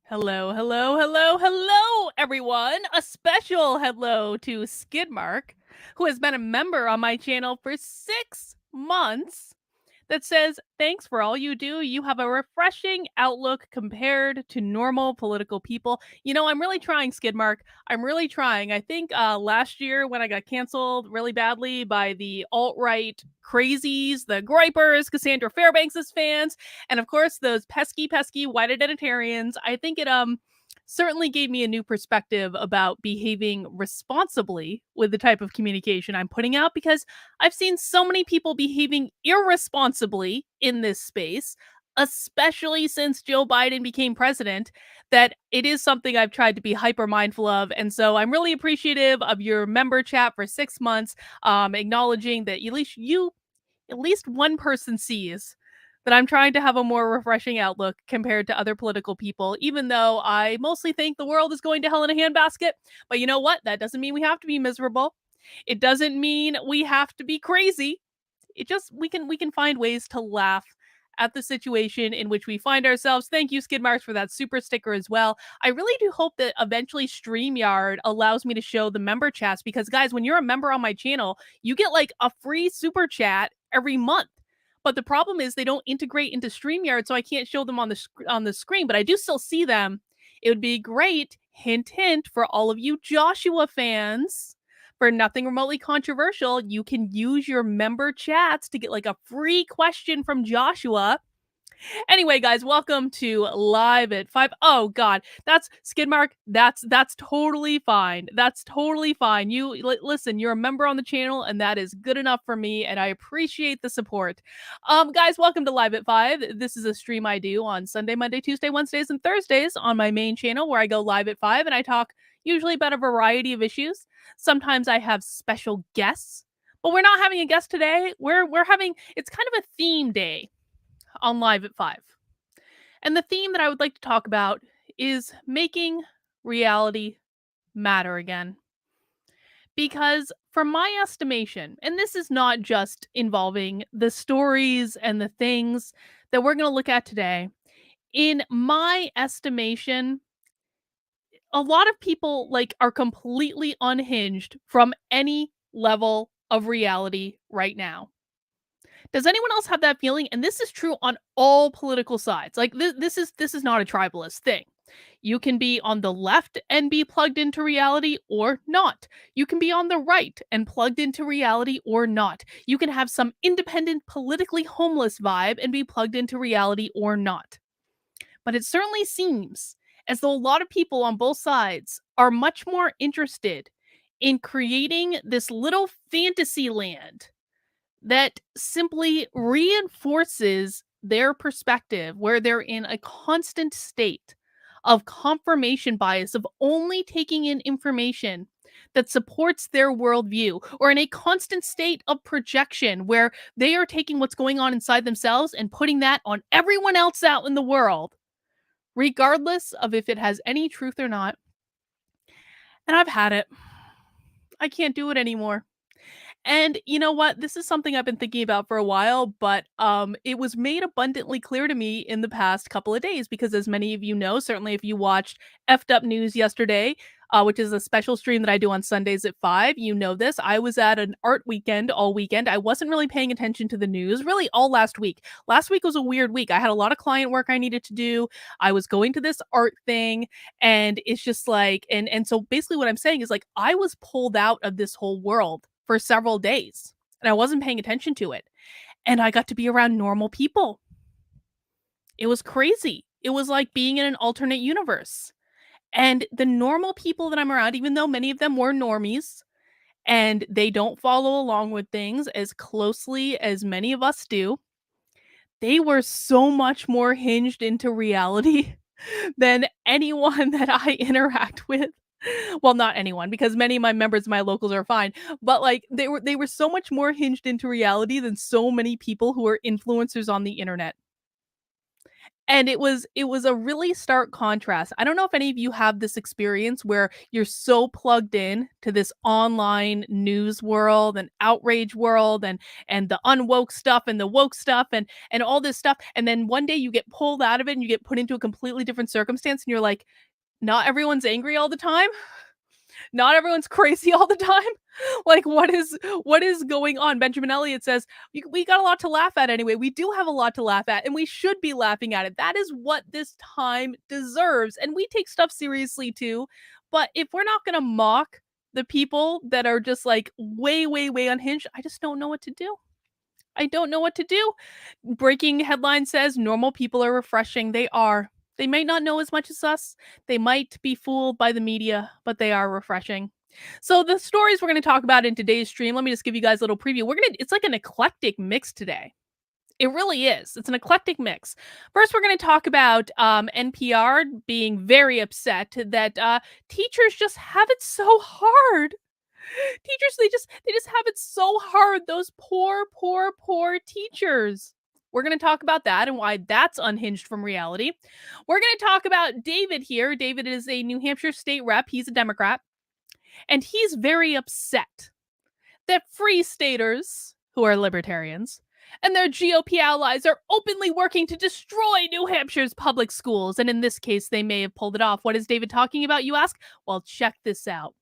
Hello, hello, hello, hello, everyone! A special hello to Skidmark, who has been a member on my channel for 6 months, that says, "Thanks for all you do. You have a refreshing outlook compared to normal political people." You know, I'm really trying, Skidmark. I'm really trying. I think last year when I got canceled really badly by the alt-right crazies, the gripers, Cassandra Fairbanks' fans, and of course those pesky, pesky white identitarians, I think it certainly gave me a new perspective about behaving responsibly with the type of communication I'm putting out, because I've seen so many people behaving irresponsibly in this space, especially since Joe Biden became president, that it is something I've tried to be hyper mindful of. And so I'm really appreciative of your member chat for 6 months, acknowledging that at least one person sees that I'm trying to have a more refreshing outlook compared to other political people, even though I mostly think the world is going to hell in a handbasket. But you know what? That doesn't mean we have to be miserable. It doesn't mean we have to be crazy. It just we can find ways to laugh at the situation in which we find ourselves. Thank you, Skid Marks, for that super sticker as well. I really do hope that eventually StreamYard allows me to show the member chats, because guys, when you're a member on my channel, you get like a free super chat every month. But the problem is they don't integrate into StreamYard, so I can't show them on the screen, but I do still see them. It would be great, hint hint, for all of you Joshua fans, for nothing remotely controversial, you can use your member chats to get like a free question from Joshua. Anyway, guys, welcome to Live at 5. Oh god, that's Skidmark. That's totally fine. That's totally fine. You listen, you're a member on the channel and that is good enough for me, and I appreciate the support. Guys, welcome to Live at 5. This is a stream I do on Sunday, Monday, Tuesday, Wednesdays, and Thursdays on my main channel, where I go live at 5 and I talk usually about a variety of issues. Sometimes I have special guests, but we're not having a guest today. We're having, it's kind of a theme day on Live at 5. And the theme that I would like to talk about is making reality matter again. Because, from my estimation, and this is not just involving the stories and the things that we're going to look at today, in my estimation, a lot of people like are completely unhinged from any level of reality right now. Does anyone else have that feeling? And this is true on all political sides. Like this is not a tribalist thing. You can be on the left and be plugged into reality or not. You can be on the right and plugged into reality or not. You can have some independent, politically homeless vibe and be plugged into reality or not. But it certainly seems as though a lot of people on both sides are much more interested in creating this little fantasy land that simply reinforces their perspective, where they're in a constant state of confirmation bias, of only taking in information that supports their worldview, or in a constant state of projection where they are taking what's going on inside themselves and putting that on everyone else out in the world, regardless of if it has any truth or not. And I've had it. I can't do it anymore. And you know what? This is something I've been thinking about for a while, but it was made abundantly clear to me in the past couple of days, because as many of you know, certainly if you watched Effed Up News yesterday, which is a special stream that I do on Sundays at 5, you know this. I was at an art weekend all weekend. I wasn't really paying attention to the news really all last week. Last week was a weird week. I had a lot of client work I needed to do. I was going to this art thing, and it's just like, and so basically what I'm saying is, like, I was pulled out of this whole world for several days, and I wasn't paying attention to it. And I got to be around normal people. It was crazy. It was like being in an alternate universe. And the normal people that I'm around, even though many of them were normies and they don't follow along with things as closely as many of us do, they were so much more hinged into reality than anyone that I interact with. Well, not anyone, because many of my members of my locals are fine, but like they were so much more hinged into reality than so many people who are influencers on the internet. And it was a really stark contrast. I don't know if any of you have this experience where you're so plugged in to this online news world and outrage world and the unwoke stuff and the woke stuff and all this stuff, and then one day you get pulled out of it and you get put into a completely different circumstance and you're like, not everyone's angry all the time. Not everyone's crazy all the time. Like, what is going on? Benjamin Elliott says, we got a lot to laugh at anyway. We do have a lot to laugh at, and we should be laughing at it. That is what this time deserves. And we take stuff seriously too. But if we're not gonna mock the people that are just like way, way, way unhinged, I just don't know what to do. I don't know what to do. Breaking headline says normal people are refreshing. They are. They might not know as much as us. They might be fooled by the media, but they are refreshing. So the stories we're going to talk about in today's stream, let me just give you guys a little preview. It's like an eclectic mix today. It really is. It's an eclectic mix. First, we're going to talk about NPR being very upset that teachers just have it so hard. Teachers, they just have it so hard. Those poor, poor, poor teachers. We're going to talk about that and why that's unhinged from reality. We're going to talk about David here. David is a New Hampshire state rep. He's a Democrat. And he's very upset that free staters, who are libertarians, and their GOP allies are openly working to destroy New Hampshire's public schools. And in this case, they may have pulled it off. What is David talking about, you ask? Well, check this out.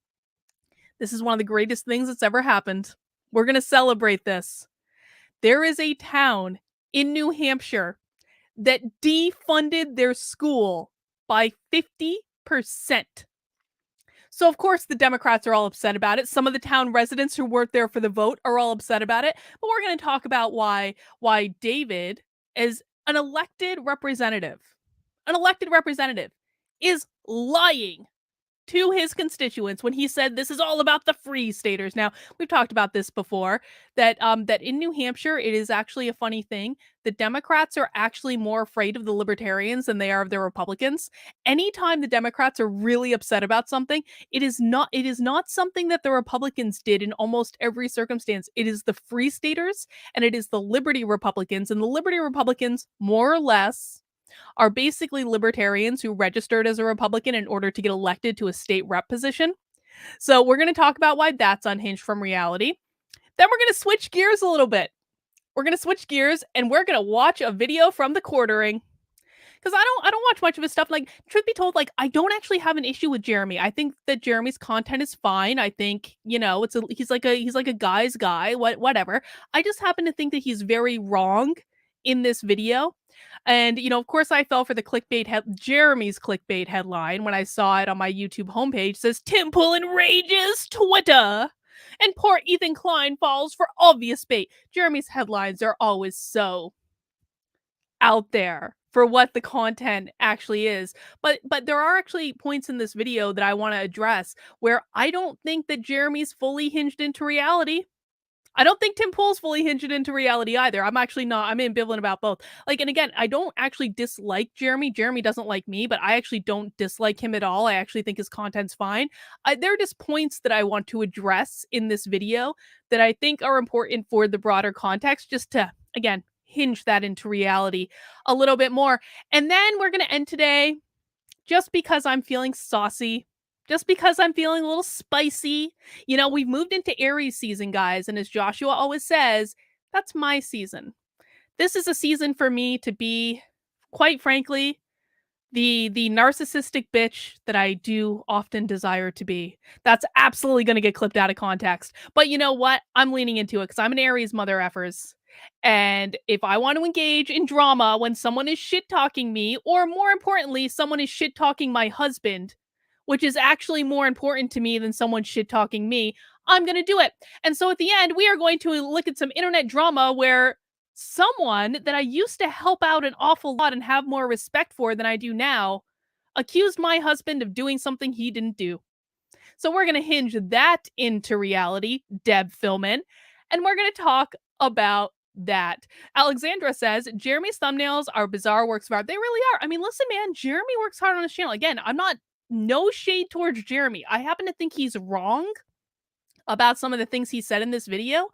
This is one of the greatest things that's ever happened. We're going to celebrate this. There is a town in New Hampshire that defunded their school by 50%. So, of course, the Democrats are all upset about it. Some of the town residents who weren't there for the vote are all upset about it. But we're going to talk about why David, as an elected representative, is lying to his constituents when he said this is all about the free staters. Now, we've talked about this before, that that in New Hampshire, it is actually a funny thing. The Democrats are actually more afraid of the libertarians than they are of the Republicans. Anytime the Democrats are really upset about something, it is not something that the Republicans did in almost every circumstance. It is the free staters and it is the Liberty Republicans, and the Liberty Republicans more or less are basically libertarians who registered as a Republican in order to get elected to a state rep position. So we're going to talk about why that's unhinged from reality. Then we're going to switch gears a little bit. We're going to switch gears and we're going to watch a video from the quartering. Because I don't watch much of his stuff. Like, truth be told, like, I don't actually have an issue with Jeremy. I think that Jeremy's content is fine. I think, he's like a guy's guy, whatever. I just happen to think that he's very wrong in this video. And, of course, I fell for the Jeremy's clickbait headline when I saw it on my YouTube homepage. It says, Tim Pool enrages Twitter. And poor Ethan Klein falls for obvious bait. Jeremy's headlines are always so out there for what the content actually is. But there are actually points in this video that I want to address where I don't think that Jeremy's fully hinged into reality. I don't think Tim Pool's fully hinged into reality either. I'm actually not. I'm ambivalent about both. Like, and again, I don't actually dislike Jeremy. Jeremy doesn't like me, but I actually don't dislike him at all. I actually think his content's fine. There are just points that I want to address in this video that I think are important for the broader context, just to, again, hinge that into reality a little bit more. And then we're going to end today just because I'm feeling saucy. Just because I'm feeling a little spicy. We've moved into Aries season, guys. And as Joshua always says, that's my season. This is a season for me to be, quite frankly, the narcissistic bitch that I do often desire to be. That's absolutely going to get clipped out of context. But you know what? I'm leaning into it because I'm an Aries mother effers. And if I want to engage in drama when someone is shit-talking me, or more importantly, someone is shit-talking my husband, which is actually more important to me than someone shit-talking me, I'm going to do it. And so at the end, we are going to look at some internet drama where someone that I used to help out an awful lot and have more respect for than I do now accused my husband of doing something he didn't do. So we're going to hinge that into reality, Deb Philman, and we're going to talk about that. Alexandra says, Jeremy's thumbnails are bizarre works of art. They really are. I mean, listen, man, Jeremy works hard on his channel. Again, no shade towards Jeremy. I happen to think he's wrong about some of the things he said in this video,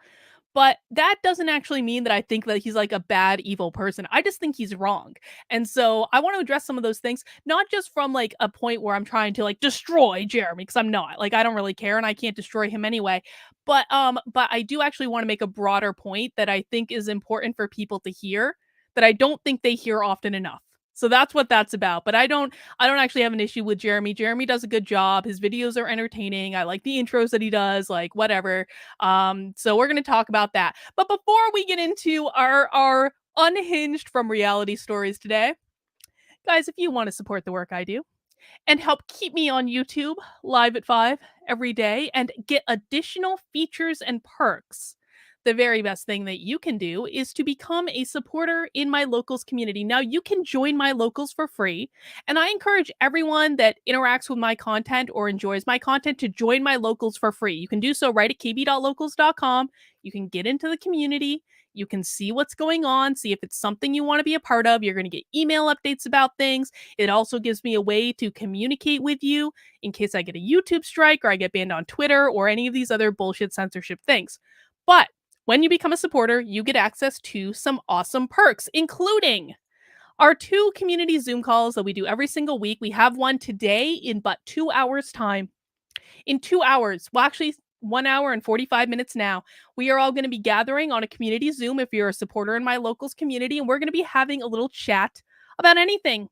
But that doesn't actually mean that I think that he's like a bad, evil person. I just think he's wrong. And so I want to address some of those things, not just from like a point where I'm trying to like destroy Jeremy, because I'm not. Like I don't really care and I can't destroy him anyway. But I do actually want to make a broader point that I think is important for people to hear that I don't think they hear often enough. So that's what that's about. But I don't actually have an issue with Jeremy. Jeremy does a good job. His videos are entertaining. I like the intros that he does, like whatever. So we're going to talk about that. But before we get into our unhinged from reality stories today, guys, if you want to support the work I do and help keep me on YouTube live at 5 every day and get additional features and perks, the very best thing that you can do is to become a supporter in my locals community. Now, you can join my locals for free, and I encourage everyone that interacts with my content or enjoys my content to join my locals for free. You can do so right at kb.locals.com. You can get into the community. You can see what's going on, see if it's something you want to be a part of. You're going to get email updates about things. It also gives me a way to communicate with you in case I get a YouTube strike or I get banned on Twitter or any of these other bullshit censorship things. But when you become a supporter, you get access to some awesome perks, including our 2 community Zoom calls that we do every single week. We have one today in but 2 hours' time. In 2 hours, well, actually, 1 hour and 45 minutes now, we are all going to be gathering on a community Zoom if you're a supporter in my locals community, and we're going to be having a little chat about anything.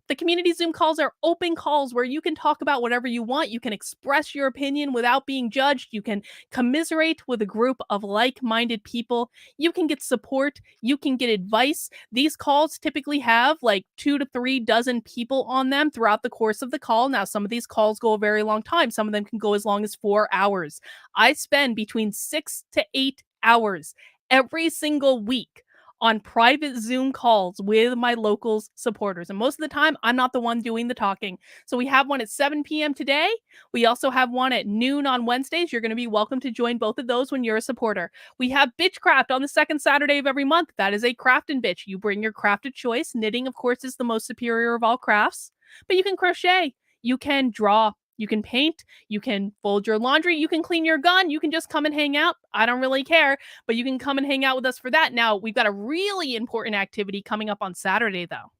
The community Zoom calls are open calls where you can talk about whatever you want. You can express your opinion without being judged. You can commiserate with a group of like minded people. You can get support. You can get advice. These calls typically have like 2 to 3 dozen people on them throughout the course of the call. Now, some of these calls go a very long time, some of them can go as long as 4 hours. I spend between 6 to 8 hours every single week on private Zoom calls with my locals supporters. And most of the time, I'm not the one doing the talking. So we have one at 7 p.m. today. We also have one at noon on Wednesdays. You're going to be welcome to join both of those when you're a supporter. We have Bitchcraft on the second Saturday of every month. That is a craft and bitch. You bring your craft of choice. Knitting, of course, is the most superior of all crafts. But you can crochet. You can draw. You can paint, you can fold your laundry, you can clean your gun, you can just come and hang out. I don't really care, but you can come and hang out with us for that. Now, we've got a really important activity coming up on Saturday, though.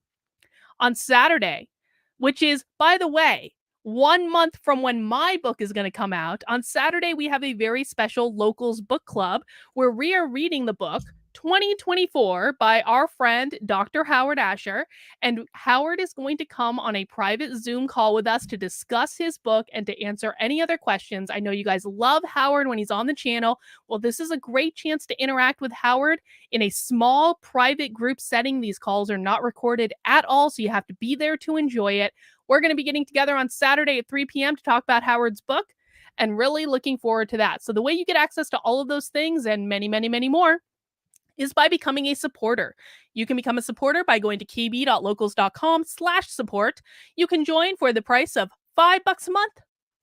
On Saturday, which is, by the way, 1 month from when my book is going to come out, on Saturday, we have a very special locals book club where we are reading the book 2024 by our friend Dr. Howard Asher. And Howard is going to come on a private Zoom call with us to discuss his book and to answer any other questions. I know you guys love Howard when he's on the channel. Well, this is a great chance to interact with Howard in a small private group setting. These calls are not recorded at all, so you have to be there to enjoy it. We're going to be getting together on Saturday at 3 p.m. to talk about Howard's book and really looking forward to that. So the way you get access to all of those things and many, many, many more is by becoming a supporter. You can become a supporter by going to kb.locals.com/support. You can join for the price of $5 a month,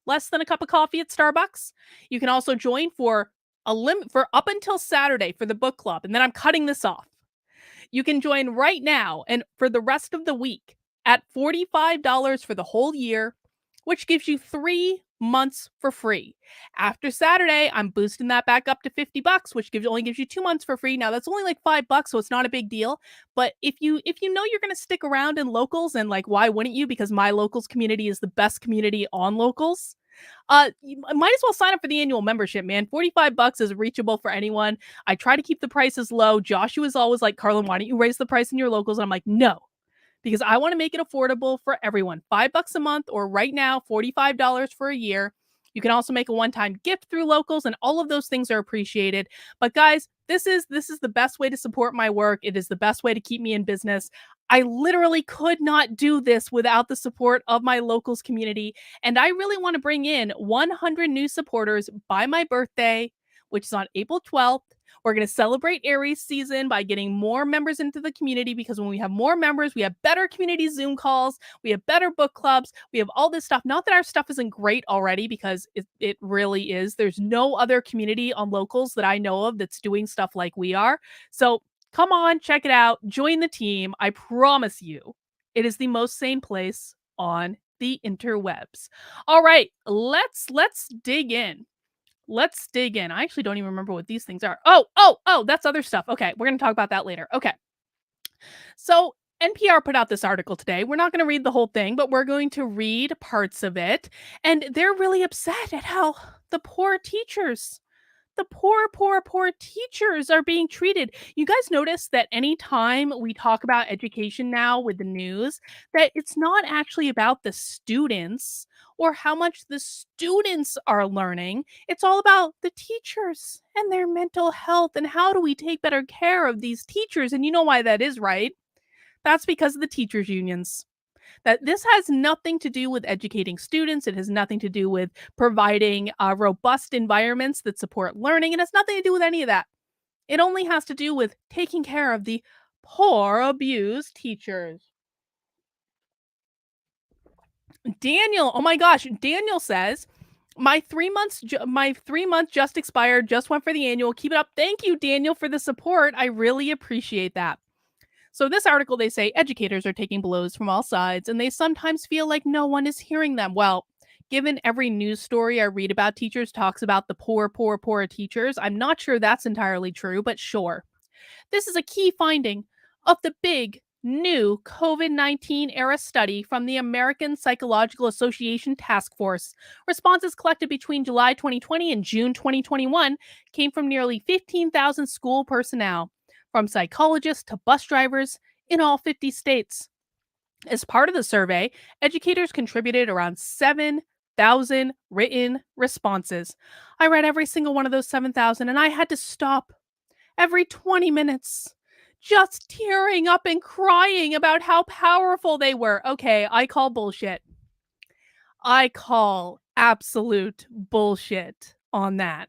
less than a cup of coffee at Starbucks. You can also join for a limit for up until Saturday for the book club, and then I'm cutting this off. You can join right now and for the rest of the week at $45 for the whole year, which gives you 3 months for free. After Saturday, I'm boosting that back up to $50, which only gives you 2 months for free. Now that's only like $5, so it's not a big deal. But if you know you're going to stick around in locals, and like why wouldn't you? Because my locals community is the best community on locals. You might as well sign up for the annual membership, man. $45 is reachable for anyone. I try to keep the prices low. Joshua is always like, Carlin, why don't you raise the price in your locals? And I'm like, no, because I want to make it affordable for everyone. $5 a month, or right now, $45 for a year. You can also make a one-time gift through locals, and all of those things are appreciated. But guys, this is the best way to support my work. It is the best way to keep me in business. I literally could not do this without the support of my locals community. And I really want to bring in 100 new supporters by my birthday, which is on April 12th. We're going to celebrate Aries season by getting more members into the community, because when we have more members, we have better community Zoom calls, we have better book clubs, we have all this stuff. Not that our stuff isn't great already, because it really is. There's no other community on locals that I know of that's doing stuff like we are. So come on, check it out. Join the team. I promise you, it is the most sane place on the interwebs. All right, let's dig in. let's dig in. I actually don't even remember what these things are. Oh, that's other stuff. Okay, we're going to talk about that later. Okay. So, NPR put out this article today. We're not going to read the whole thing, but we're going to read parts of it. And they're really upset at how the poor teachers, the poor teachers are being treated. You guys notice that anytime we talk about education now with the news, that it's not actually about the students or how much the students are learning. It's all about the teachers and their mental health and how do we take better care of these teachers. And you know why that is, right? That's because of the teachers unions. That this has nothing to do with educating students. It has nothing to do with providing robust environments that support learning. It has nothing to do with any of that. It only has to do with taking care of the poor, abused teachers. Daniel, oh my gosh, Daniel says, my 3 month just expired, just went for the annual. Keep it up. Thank you, Daniel, for the support. I really appreciate that. So, this article, they say educators are taking blows from all sides and they sometimes feel like no one is hearing them. Well, given every news story I read about teachers talks about the poor teachers, I'm not sure that's entirely true, but sure. This is a key finding of the big new COVID-19 era study from the American Psychological Association Task Force. Responses collected between July 2020 and June 2021 came from nearly 15,000 school personnel, from psychologists to bus drivers in all 50 states. As part of the survey, educators contributed around 7,000 written responses. I read every single one of those 7,000 and I had to stop every 20 minutes, just tearing up and crying about how powerful they were. Okay, I call bullshit. I call absolute bullshit on that.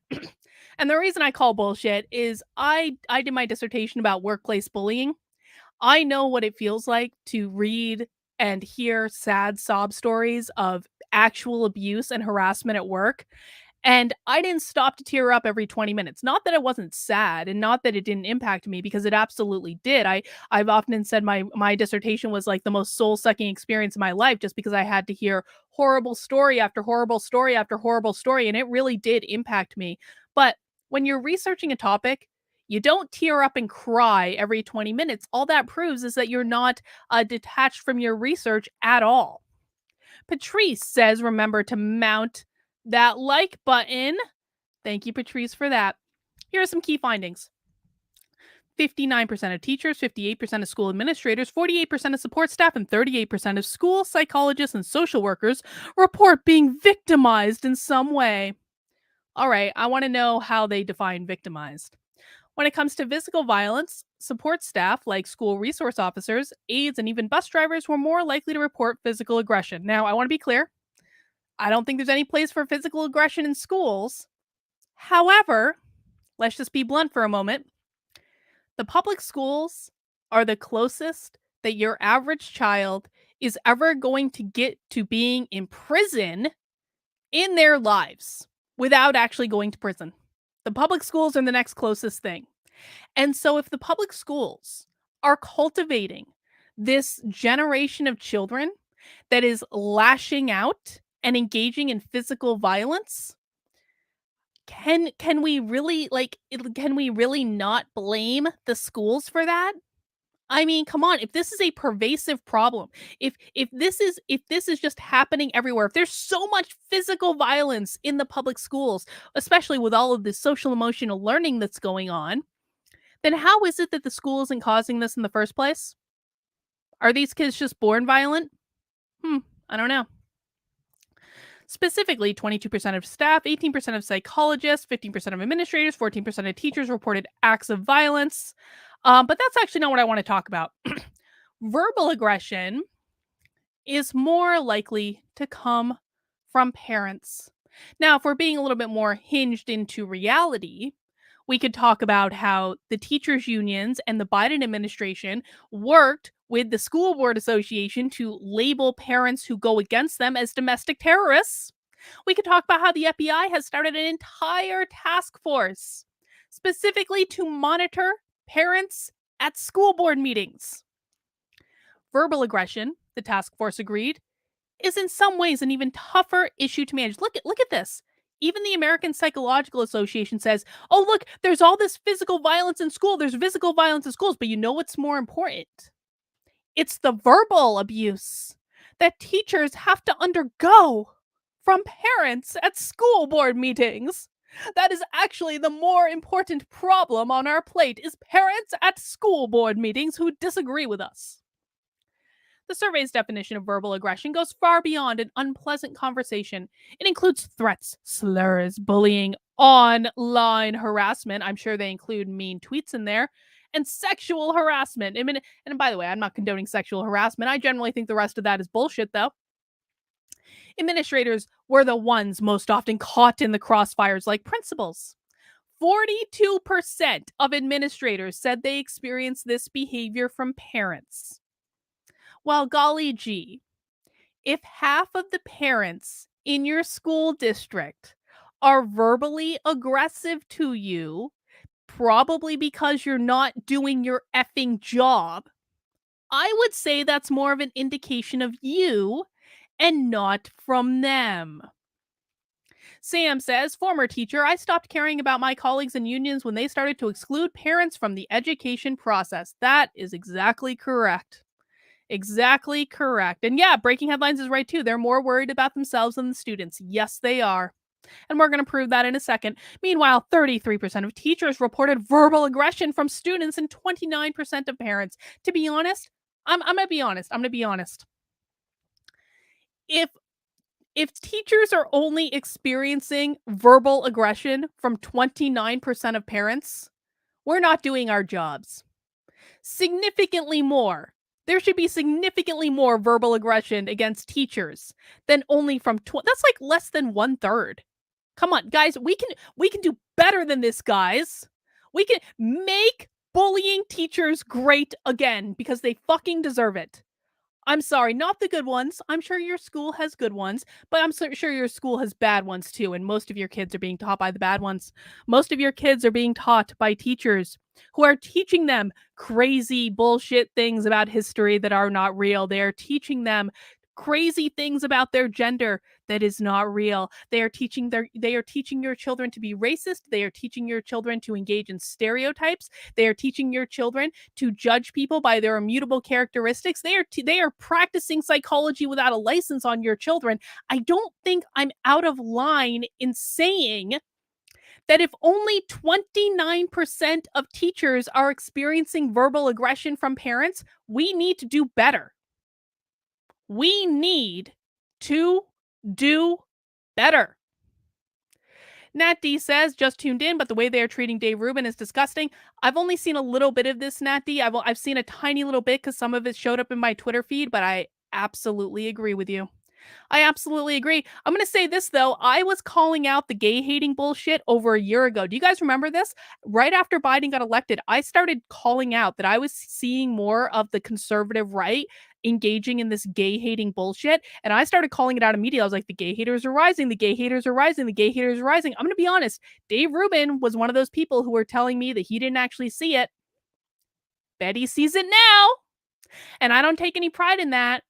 And the reason I call bullshit is I did my dissertation about workplace bullying. I know what it feels like to read and hear sad sob stories of actual abuse and harassment at work. And I didn't stop to tear up every 20 minutes. Not that I wasn't sad and not that it didn't impact me because it absolutely did. I've often said my dissertation was like the most soul-sucking experience of my life just because I had to hear horrible story after horrible story after horrible story and it really did impact me. But when you're researching a topic, you don't tear up and cry every 20 minutes. All that proves is that you're not detached from your research at all. Patrice says, remember to mount that like button. Thank you, Patrice, for that. Here are some key findings. 59% of teachers, 58% of school administrators, 48% of support staff, and 38% of school psychologists and social workers report being victimized in some way. All right, I want to know how they define victimized. When it comes to physical violence, support staff like school resource officers, aides, and even bus drivers were more likely to report physical aggression. Now, I want to be clear. I don't think there's any place for physical aggression in schools. However, let's just be blunt for a moment. The public schools are the closest that your average child is ever going to get to being in prison in their lives without actually going to prison. The public schools are the next closest thing. And so, if the public schools are cultivating this generation of children that is lashing out and engaging in physical violence, can we really can we really not blame the schools for that? I mean, come on, if this is a pervasive problem, if this is just happening everywhere, if there's so much physical violence in the public schools, especially with all of this social emotional learning that's going on, then how is it that the school isn't causing this in the first place? Are these kids just born violent? I don't know. Specifically, 22% of staff, 18% of psychologists, 15% of administrators, 14% of teachers reported acts of violence. But that's actually not what I want to talk about. Verbal aggression is more likely to come from parents. Now, if we're being a little bit more hinged into reality, we could talk about how the teachers' unions and the Biden administration worked with the school board association to label parents who go against them as domestic terrorists. We could talk about how the FBI has started an entire task force specifically to monitor parents at school board meetings. Verbal aggression, the task force agreed, is in some ways an even tougher issue to manage. Look at this. Even the American Psychological Association says, oh, look, there's all this physical violence in school. There's physical violence in schools. But you know what's more important? It's the verbal abuse that teachers have to undergo from parents at school board meetings. That is actually the more important problem on our plate is parents at school board meetings who disagree with us. The survey's definition of verbal aggression goes far beyond an unpleasant conversation. It includes threats, slurs, bullying, online harassment. I'm sure they include mean tweets in there. And sexual harassment. I mean, and by the way, I'm not condoning sexual harassment. I generally think the rest of that is bullshit, though. Administrators were the ones most often caught in the crossfires, like principals. 42% of administrators said they experienced this behavior from parents. Well, golly gee, if half of the parents in your school district are verbally aggressive to you, probably because you're not doing your effing job, I would say that's more of an indication of you and not from them. Sam says, former teacher, I stopped caring about my colleagues and unions when they started to exclude parents from the education process. That is exactly correct. Exactly correct. And yeah, Breaking Headlines is right too. They're more worried about themselves than the students. Yes, they are. And we're going to prove that in a second. Meanwhile, 33% of teachers reported verbal aggression from students and 29% of parents. To be honest, I'm going to be honest. I'm going to be honest. If teachers are only experiencing verbal aggression from 29% of parents, we're not doing our jobs. Significantly more. There should be significantly more verbal aggression against teachers than only from that's like less than 1/3. Come on, guys, we can do better than this, guys. We can make bullying teachers great again because they fucking deserve it. I'm sorry, not the good ones. I'm sure your school has good ones, but I'm sure your school has bad ones too, and most of your kids are being taught by the bad ones. Most of your kids are being taught by teachers who are teaching them crazy bullshit things about history that are not real. They are teaching them crazy things about their gender that is not real. They are teaching your children to be racist. They are teaching your children to engage in stereotypes. They are teaching your children to judge people by their immutable characteristics. They are practicing psychology without a license on your children. I don't think I'm out of line in saying that if only 29% of teachers are experiencing verbal aggression from parents, we need to do better. We need to do better. Nat D says, just tuned in, but the way they are treating Dave Rubin is disgusting. I've only seen a little bit of this, Nat D. I've seen a tiny little bit because some of it showed up in my Twitter feed, but I absolutely agree with you. I absolutely agree. I'm going to say this, though. I was calling out the gay hating bullshit over a year ago. Do you guys remember this? Right after Biden got elected, I started calling out that I was seeing more of the conservative right engaging in this gay hating bullshit. And I started calling it out immediately. I was like, the gay haters are rising. The gay haters are rising. The gay haters are rising. I'm going to be honest. Dave Rubin was one of those people who were telling me that he didn't actually see it. Betty sees it now. And I don't take any pride in that.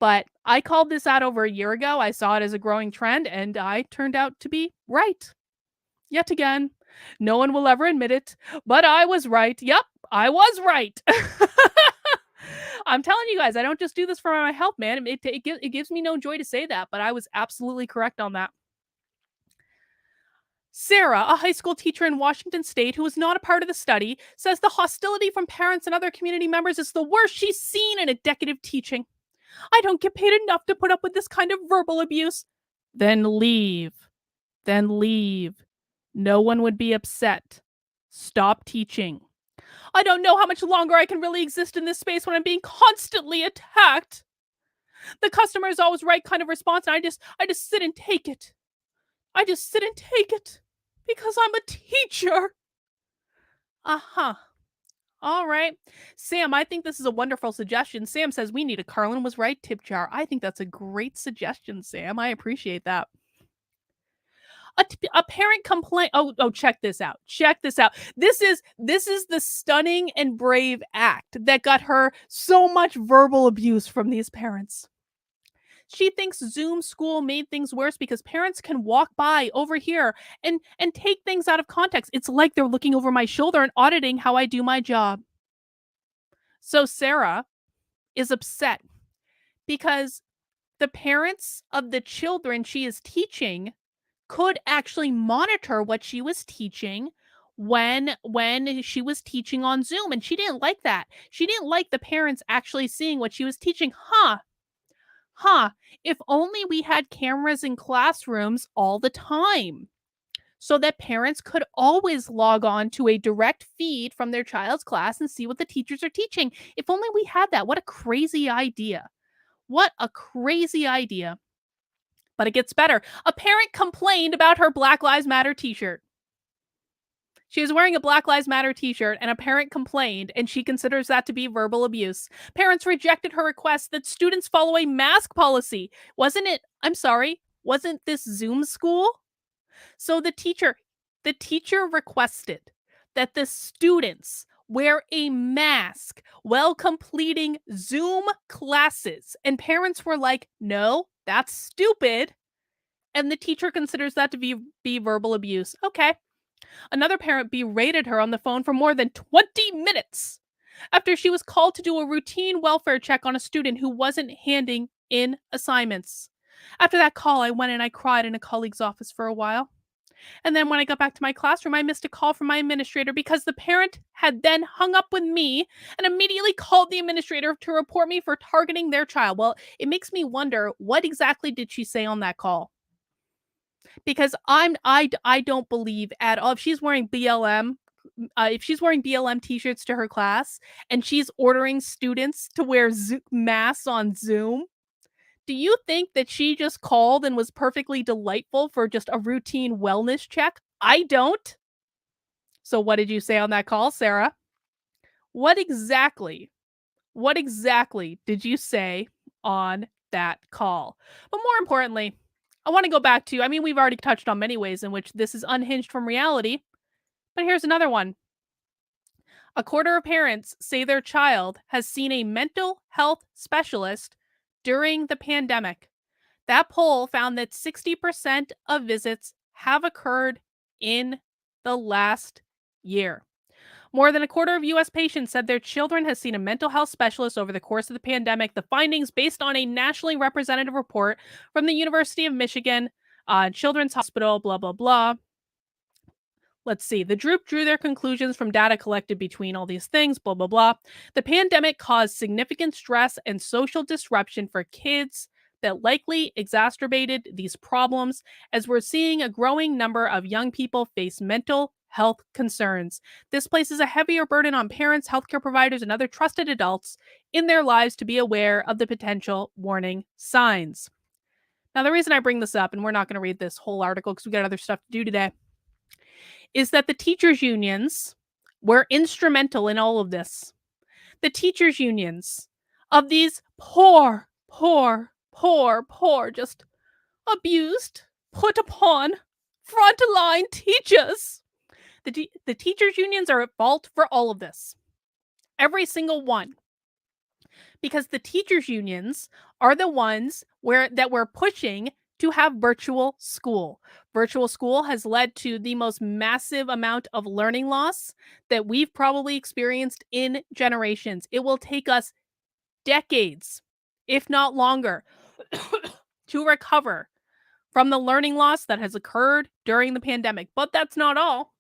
But I called this out over a year ago. I saw it as a growing trend, and I turned out to be right. Yet again, no one will ever admit it, but I was right. Yep, I was right. I'm telling you guys, I don't just do this for my health, man. It gives me no joy to say that, but I was absolutely correct on that. Sarah, a high school teacher in Washington State who was not a part of the study, says the hostility from parents and other community members is the worst she's seen in a decade of teaching. I don't get paid enough to put up with this kind of verbal abuse. Then leave. Then leave. No one would be upset. Stop teaching. I don't know how much longer I can really exist in this space when I'm being constantly attacked. The customer is always right kind of response, and I just sit and take it. I just sit and take it because I'm a teacher. Uh-huh. All right. Sam, I think this is a wonderful suggestion. Sam says we need a Carlin was right tip jar. I think that's a great suggestion, Sam. I appreciate that. A parent complaint. Oh, check this out. Check this out. This is the stunning and brave act that got her so much verbal abuse from these parents. She thinks Zoom school made things worse because parents can walk by over here and take things out of context. It's like they're looking over my shoulder and auditing how I do my job. So Sarah is upset because the parents of the children she is teaching could actually monitor what she was teaching when she was teaching on Zoom, and she didn't like that. She didn't like the parents actually seeing what she was teaching. Huh, if only we had cameras in classrooms all the time so that parents could always log on to a direct feed from their child's class and see what the teachers are teaching. If only we had that. What a crazy idea. What a crazy idea. But it gets better. A parent complained about her Black Lives Matter t-shirt. She was wearing a Black Lives Matter t-shirt and a parent complained, and she considers that to be verbal abuse. Parents rejected her request that students follow a mask policy. Wasn't this Zoom school? So the teacher requested that the students wear a mask while completing Zoom classes. And parents were like, "No, that's stupid." And the teacher considers that to be verbal abuse. Okay. Another parent berated her on the phone for more than 20 minutes after she was called to do a routine welfare check on a student who wasn't handing in assignments. After that call, I went and I cried in a colleague's office for a while. And then when I got back to my classroom, I missed a call from my administrator because the parent had then hung up with me and immediately called the administrator to report me for targeting their child. Well, it makes me wonder, what exactly did she say on that call? Because I don't believe at all if she's wearing BLM t-shirts to her class and she's ordering students to wear masks on Zoom. Do you think that she just called and was perfectly delightful for just a routine wellness check? I don't. So what did you say on that call, Sarah? What exactly what exactly did you say on that call? But more importantly, I want to go back to, I mean, we've already touched on many ways in which this is unhinged from reality, but here's another one. A quarter of parents say their child has seen a mental health specialist during the pandemic. That poll found that 60% of visits have occurred in the last year. More than a quarter of U.S. patients said their children has seen a mental health specialist over the course of the pandemic. The findings based on a nationally representative report from the University of Michigan Children's Hospital, blah, blah, blah. Let's see. The group drew their conclusions from data collected between all these things, blah, blah, blah. The pandemic caused significant stress and social disruption for kids that likely exacerbated these problems, as we're seeing a growing number of young people face mental health concerns. This places a heavier burden on parents, healthcare providers, and other trusted adults in their lives to be aware of the potential warning signs. Now, the reason I bring this up, and we're not going to read this whole article because we got other stuff to do today, is that the teachers' unions were instrumental in all of this. The teachers' unions of these poor, just abused, put upon frontline teachers. The teachers' unions are at fault for all of this. Every single one. Because the teachers' unions are the ones that we're pushing to have virtual school. Virtual school has led to the most massive amount of learning loss that we've probably experienced in generations. It will take us decades, if not longer, to recover from the learning loss that has occurred during the pandemic. But that's not all.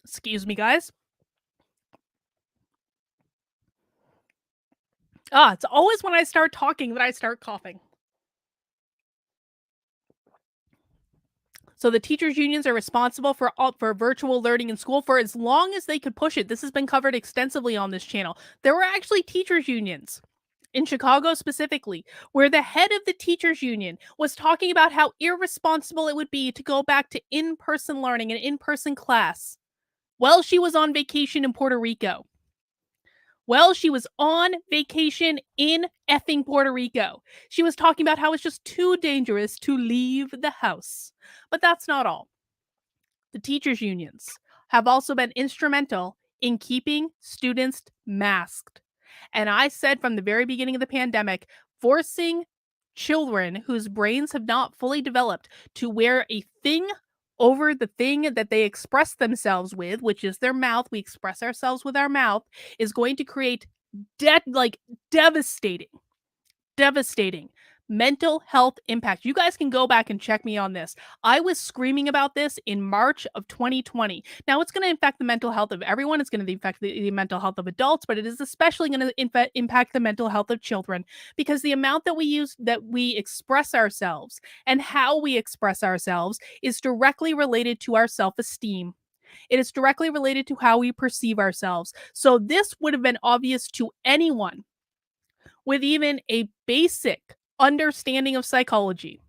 Excuse me, guys. It's always when I start talking that I start coughing. So the teachers' unions are responsible for virtual learning in school for as long as they could push it. This has been covered extensively on this channel. There were actually teachers' unions in Chicago specifically, where the head of the teachers' union was talking about how irresponsible it would be to go back to in-person learning and in-person class while she was on vacation in Puerto Rico. Well, she was on vacation in effing Puerto Rico. She was talking about how it's just too dangerous to leave the house. But that's not all. The teachers' unions have also been instrumental in keeping students masked. And I said from the very beginning of the pandemic, forcing children whose brains have not fully developed to wear a thing over the thing that they express themselves with, which is their mouth, we express ourselves with our mouth, is going to create like devastating devastating mental health impact. You guys can go back and check me on this. I was screaming about this in March of 2020. Now it's going to affect the mental health of everyone. It's going to affect the mental health of adults, but it is especially going to impact the mental health of children because the amount that we use, that we express ourselves and how we express ourselves is directly related to our self-esteem. It is directly related to how we perceive ourselves. So this would have been obvious to anyone with even a basic understanding of psychology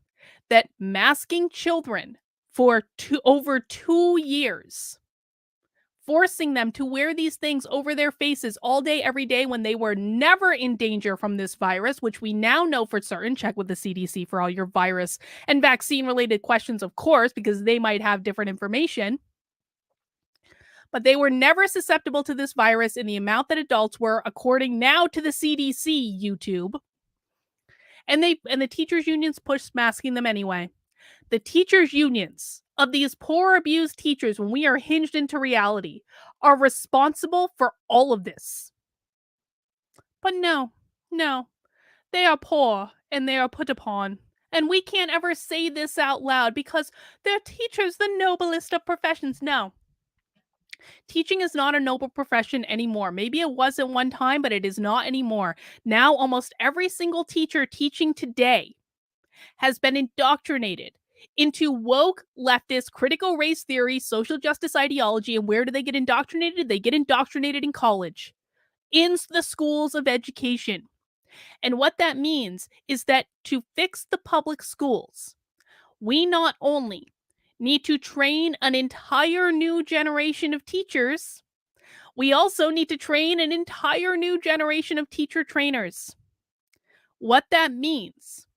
that masking children for over 2 years, forcing them to wear these things over their faces all day, every day, when they were never in danger from this virus, which we now know for certain. Check with the CDC for all your virus and vaccine related questions, of course, because they might have different information. But they were never susceptible to this virus in the amount that adults were, according now to the CDC, YouTube. And the teachers unions pushed masking them anyway. The teachers unions of these poor abused teachers, when we are hinged into reality, are responsible for all of this. But no, no, they are poor and they are put upon. And we can't ever say this out loud because they're teachers, the noblest of professions. No, teaching is not a noble profession anymore. Maybe it was at one time, but it is not anymore. Now, almost every single teacher teaching today has been indoctrinated into woke leftist critical race theory, social justice ideology. And where do they get indoctrinated? They get indoctrinated in college, in the schools of education. And what that means is that to fix the public schools, we not only need to train an entire new generation of teachers, we also need to train an entire new generation of teacher trainers. What that means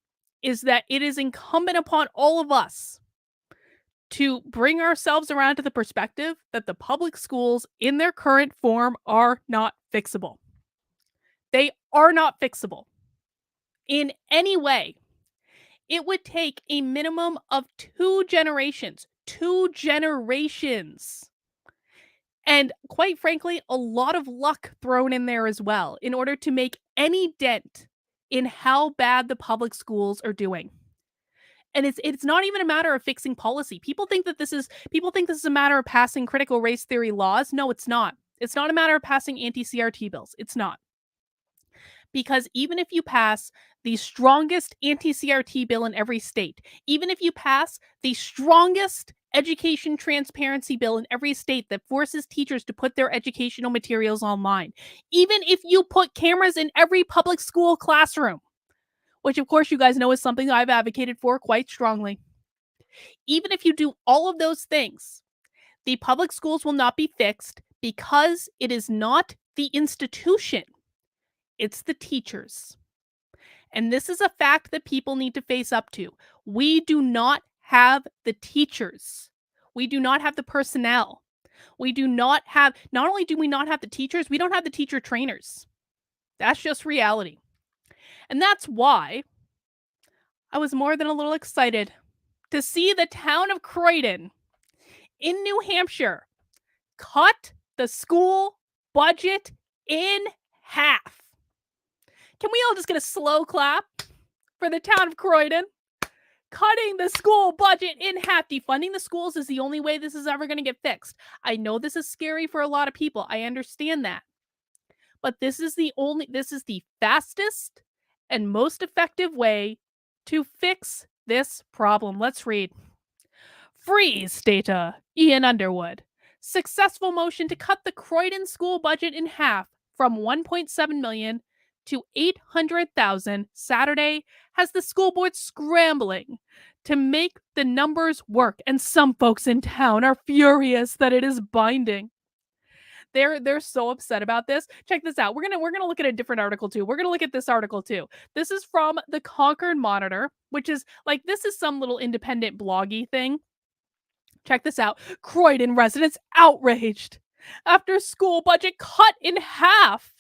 is that it is incumbent upon all of us to bring ourselves around to the perspective that the public schools in their current form are not fixable. They are not fixable in any way. It would take a minimum of 2 generations, and quite frankly, a lot of luck thrown in there as well in order to make any dent in how bad the public schools are doing. And it's not even a matter of fixing policy. People think this is a matter of passing critical race theory laws. No, it's not. It's not a matter of passing anti-CRT bills. It's not. Because even if you pass the strongest anti-CRT bill in every state, even if you pass the strongest education transparency bill in every state that forces teachers to put their educational materials online, even if you put cameras in every public school classroom, which of course you guys know is something I've advocated for quite strongly. Even if you do all of those things, the public schools will not be fixed because it is not the institution, it's the teachers. And this is a fact that people need to face up to. We do not have the teachers. We do not have the personnel. We do not have, not only do we not have the teachers, we don't have the teacher trainers. That's just reality. And that's why I was more than a little excited to see the town of Croydon in New Hampshire cut the school budget in half. Can we all just get a slow clap for the town of Croydon? Cutting the school budget in half. Defunding the schools is the only way this is ever going to get fixed. I know this is scary for a lot of people. I understand that. But this is the fastest and most effective way to fix this problem. Let's read. Freeze data. Ian Underwood. Successful motion to cut the Croydon school budget in half from 1.7 million to 800,000 Saturday has the school board scrambling to make the numbers work, and some folks in town are furious that it is binding. They're so upset about this. Check this out. We're gonna look at a different article too. We're gonna look at this article too. This is from the Concord Monitor, which is like, this is some little independent bloggy thing. Check this out. Croydon residents outraged after school budget cut in half.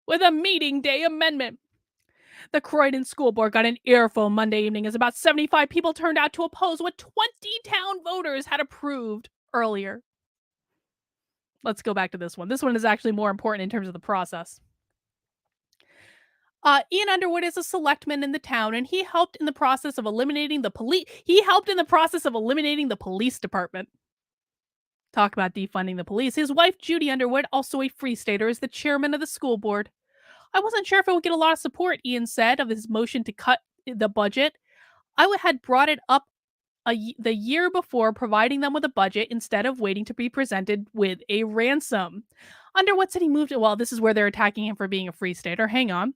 with a meeting day amendment. The Croydon School Board got an earful Monday evening as about 75 people turned out to oppose what 20 town voters had approved earlier. Let's go back to this one. This one is actually more important in terms of the process. Ian Underwood is a selectman in the town, and he helped in the process of eliminating the police. He helped in the process of eliminating the police department. Talk about defunding the police. His wife, Judy Underwood, also a Free Stater, is the chairman of the school board. I wasn't sure if it would get a lot of support, Ian said, of his motion to cut the budget. Had brought it up the year before, providing them with a budget instead of waiting to be presented with a ransom. Underwood said he moved it. Well, this is where they're attacking him for being a Free Stater. Hang on.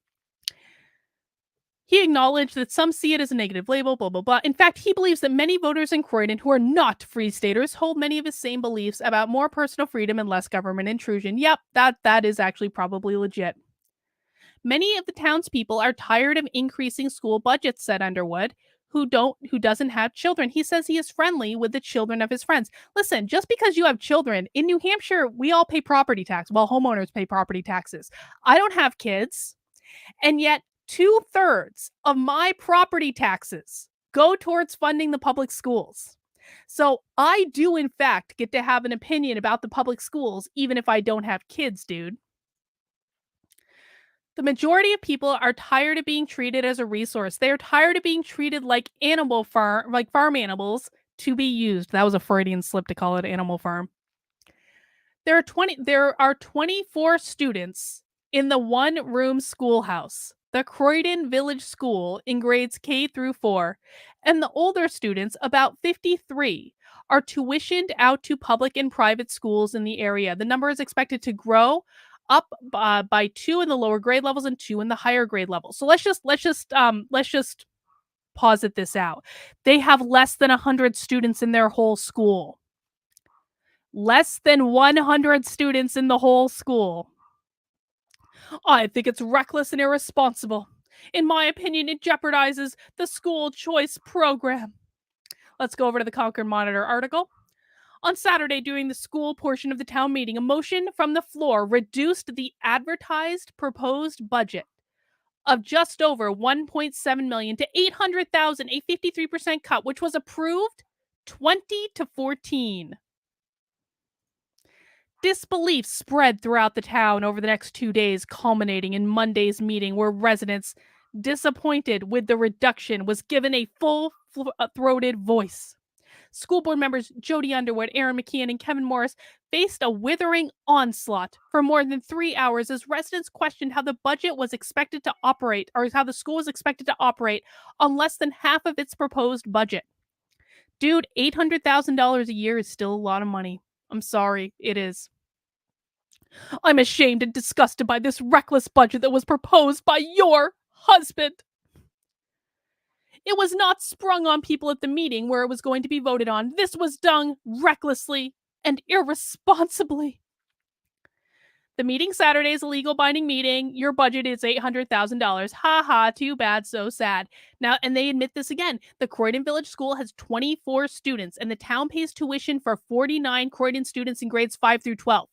He acknowledged that some see it as a negative label, blah, blah, blah. In fact, he believes that many voters in Croydon who are not Free Staters hold many of his same beliefs about more personal freedom and less government intrusion. Yep, that is actually probably legit. Many of the townspeople are tired of increasing school budgets, said Underwood, who doesn't have children. He says he is friendly with the children of his friends. Listen, just because you have children, in New Hampshire, we all pay property tax. Well, homeowners pay property taxes. I don't have kids, and yet 2/3 of my property taxes go towards funding the public schools. So I do, in fact, get to have an opinion about the public schools, even if I don't have kids, dude. The majority of people are tired of being treated as a resource. They are tired of being treated like farm animals to be used. That was a Freudian slip to call it Animal Farm. There are 24 students in the one-room schoolhouse, the Croydon Village School, in grades K through 4, and the older students, about 53, are tuitioned out to public and private schools in the area. The number is expected to grow up by 2 in the lower grade levels and 2 in the higher grade levels. So let's just posit this out. They have less than 100 students in their whole school. Less than 100 students in the whole school. I think it's reckless and irresponsible. In my opinion, it jeopardizes the school choice program. Let's go over to the Concord Monitor article. On Saturday, during the school portion of the town meeting, a motion from the floor reduced the advertised proposed budget of just over 1.7 million to 800,000, a 53% cut, which was approved 20-14. Disbelief spread throughout the town over the next 2 days, culminating in Monday's meeting where residents, disappointed with the reduction, was given a full-throated voice. School board members Jody Underwood, Aaron McKeon, and Kevin Morris faced a withering onslaught for more than 3 hours as residents questioned how the budget was expected to operate, or how the school was expected to operate on less than half of its proposed budget. Dude, $800,000 a year is still a lot of money. I'm sorry, it is. I'm ashamed and disgusted by this reckless budget that was proposed by your husband. It was not sprung on people at the meeting where it was going to be voted on. This was done recklessly and irresponsibly. The meeting Saturday is a legal binding meeting. Your budget is $800,000. Ha ha, too bad, so sad. Now, and they admit this again. The Croydon Village School has 24 students, and the town pays tuition for 49 Croydon students in grades 5 through 12.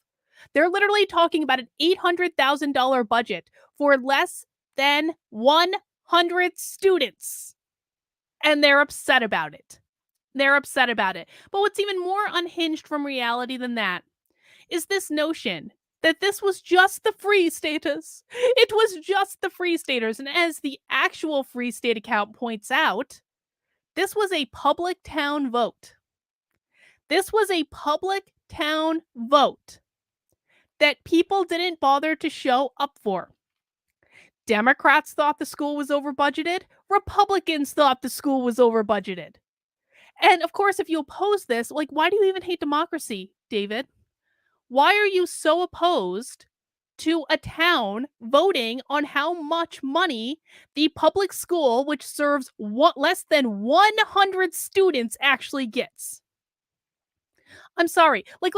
They're literally talking about an $800,000 budget for less than 100 students. And they're upset about it. They're upset about it. But what's even more unhinged from reality than that is this notion that this was just the Free Staters. It was just the Free Staters. And as the actual Free State account points out, this was a public town vote. This was a public town vote that people didn't bother to show up for. Democrats thought the school was over budgeted. Republicans thought the school was over budgeted. And of course, if you oppose this, like, why do you even hate democracy, David? Why are you so opposed to a town voting on how much money the public school, which serves less than 100 students, actually gets? I'm sorry. Like,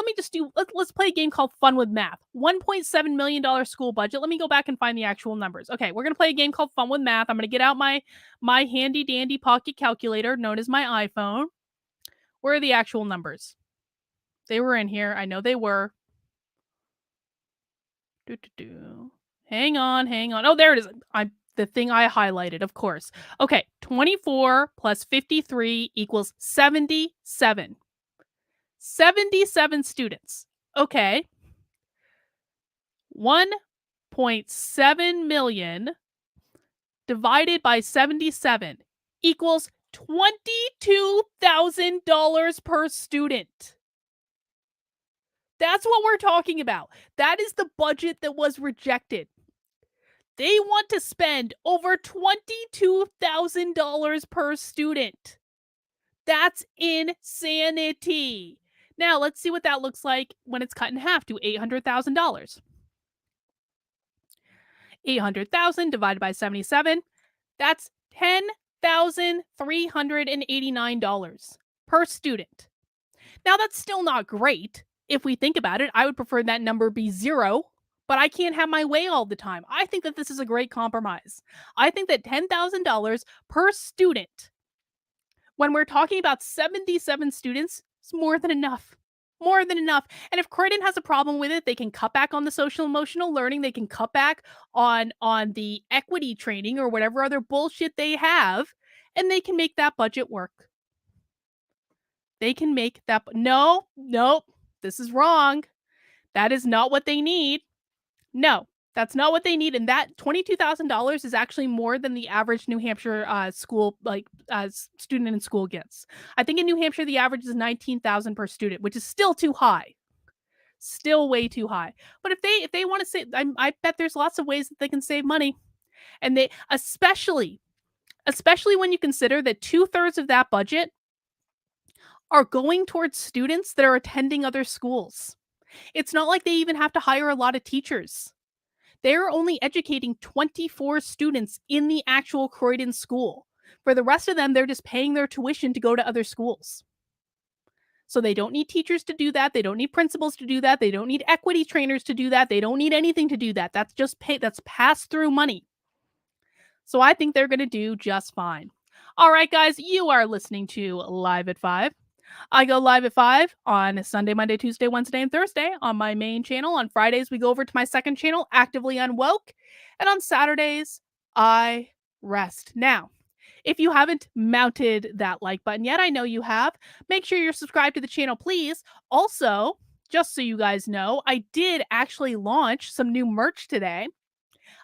let's play a game called Fun with Math. $1.7 million school budget. Let me go back and find the actual numbers. Okay, we're going to play a game called Fun with Math. I'm going to get out my handy dandy pocket calculator known as my iPhone. Where are the actual numbers? They were in here. I know they were. Hang on, hang on. Oh, there it is. The thing I highlighted, of course. Okay, 24 plus 53 equals 77. 77 students. Okay, 1.7 million divided by 77 equals $22,000 per student. That's what we're talking about. That is the budget that was rejected. They want to spend over $22,000 per student. That's insanity. Now, let's see what that looks like when it's cut in half to $800,000. 800,000 divided by 77, that's $10,389 per student. Now, that's still not great. If we think about it, I would prefer that number be zero, but I can't have my way all the time. I think that this is a great compromise. I think that $10,000 per student, when we're talking about 77 students, is more than enough. More than enough. And if Croydon has a problem with it, they can cut back on the social emotional learning. They can cut back on the equity training or whatever other bullshit they have, and they can make that budget work. They can make that. No, nope. This is wrong. That is not what they need. No, that's not what they need. And that $22,000 is actually more than the average New Hampshire school, student in school gets. I think in New Hampshire, the average is 19,000 per student, which is still too high. Still way too high. But if they want to save, I bet there's lots of ways that they can save money. And they, especially when you consider that 2/3 of that budget are going towards students that are attending other schools. It's not like they even have to hire a lot of teachers. They're only educating 24 students in the actual Croydon school. For the rest of them, they're just paying their tuition to go to other schools. So they don't need teachers to do that. They don't need principals to do that. They don't need equity trainers to do that. They don't need anything to do that. That's just that's pass-through money. So I think they're going to do just fine. All right, guys, you are listening to Live at 5. I go live at 5 on Sunday, Monday, Tuesday, Wednesday, and Thursday on my main channel. On Fridays, we go over to my second channel, Actively Unwoke. And on Saturdays, I rest. Now, if you haven't mounted that like button yet, I know you have. Make sure you're subscribed to the channel, please. Also, just so you guys know, I did actually launch some new merch today.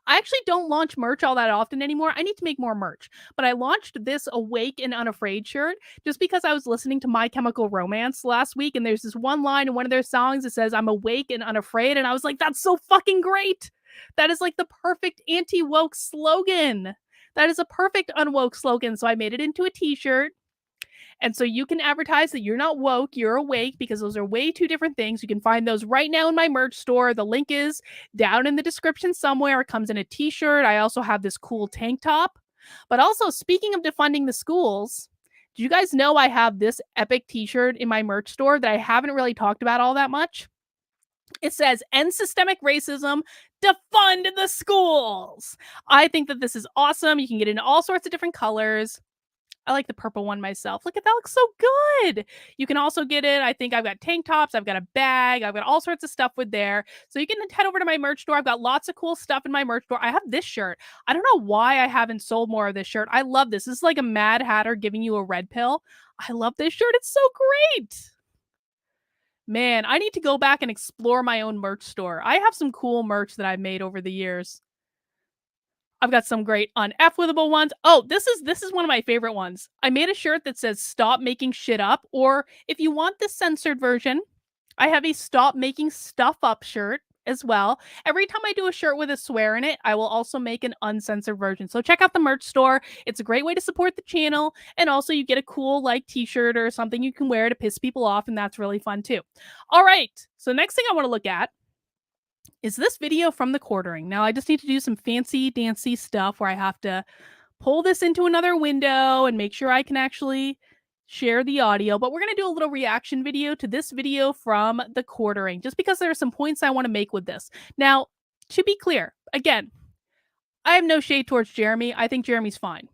I actually don't launch merch all that often anymore. I need to make more merch. But I launched this Awake and Unafraid shirt just because I was listening to My Chemical Romance last week, and there's this one line in one of their songs that says, "I'm awake and unafraid." And I was like, that's so fucking great. That is like the perfect anti-woke slogan. That is a perfect unwoke slogan. So I made it into a t-shirt. And so you can advertise that you're not woke, you're awake, because those are way two different things. You can find those right now in my merch store. The link is down in the description somewhere. It comes in a t-shirt. I also have this cool tank top. But also, speaking of defunding the schools, do you guys know I have this epic t-shirt in my merch store that I haven't really talked about all that much? It says, "End systemic racism, defund the schools." I think that this is awesome. You can get it in all sorts of different colors. I like the purple one myself. Look at that, looks so good. You can also get it. I think I've got tank tops, I've got a bag, I've got all sorts of stuff with there. So you can head over to my merch store. I've got lots of cool stuff in my merch store. I have this shirt. I don't know why I haven't sold more of this shirt. I love this. This is like a Mad Hatter giving you a red pill. I love this shirt. It's so great. Man, I need to go back and explore my own merch store. I have some cool merch that I've made over the years. I've got some great un-F-withable ones. Oh, this is one of my favorite ones. I made a shirt that says "Stop making shit up," or if you want the censored version, I have a "Stop making stuff up" shirt as well. Every time I do a shirt with a swear in it, I will also make an uncensored version. So check out the merch store. It's a great way to support the channel, and also you get a cool like t-shirt or something you can wear to piss people off, and that's really fun too. All right, so next thing I want to look at is this video from the quartering. Now I just need to do some fancy dancy stuff where I have to pull this into another window and make sure I can actually share the audio, but we're going to do a little reaction video to this video from the quartering, just because there are some points I want to make with this. Now, to be clear, again, I have no shade towards Jeremy. I think Jeremy's fine.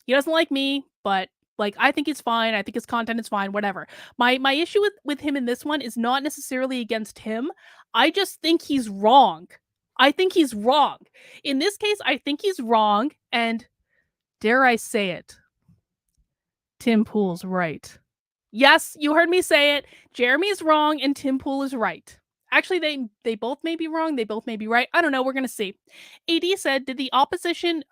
He doesn't like me, but like, I think he's fine. I think his content is fine, whatever. My issue with him in this one is not necessarily against him. I just think he's wrong. I think he's wrong. In this case, I think he's wrong, and dare I say it, Tim Pool's right. Yes, you heard me say it. Jeremy's wrong and Tim Pool is right. Actually, they both may be wrong. They both may be right. I don't know. We're going to see. AD said, did the opposition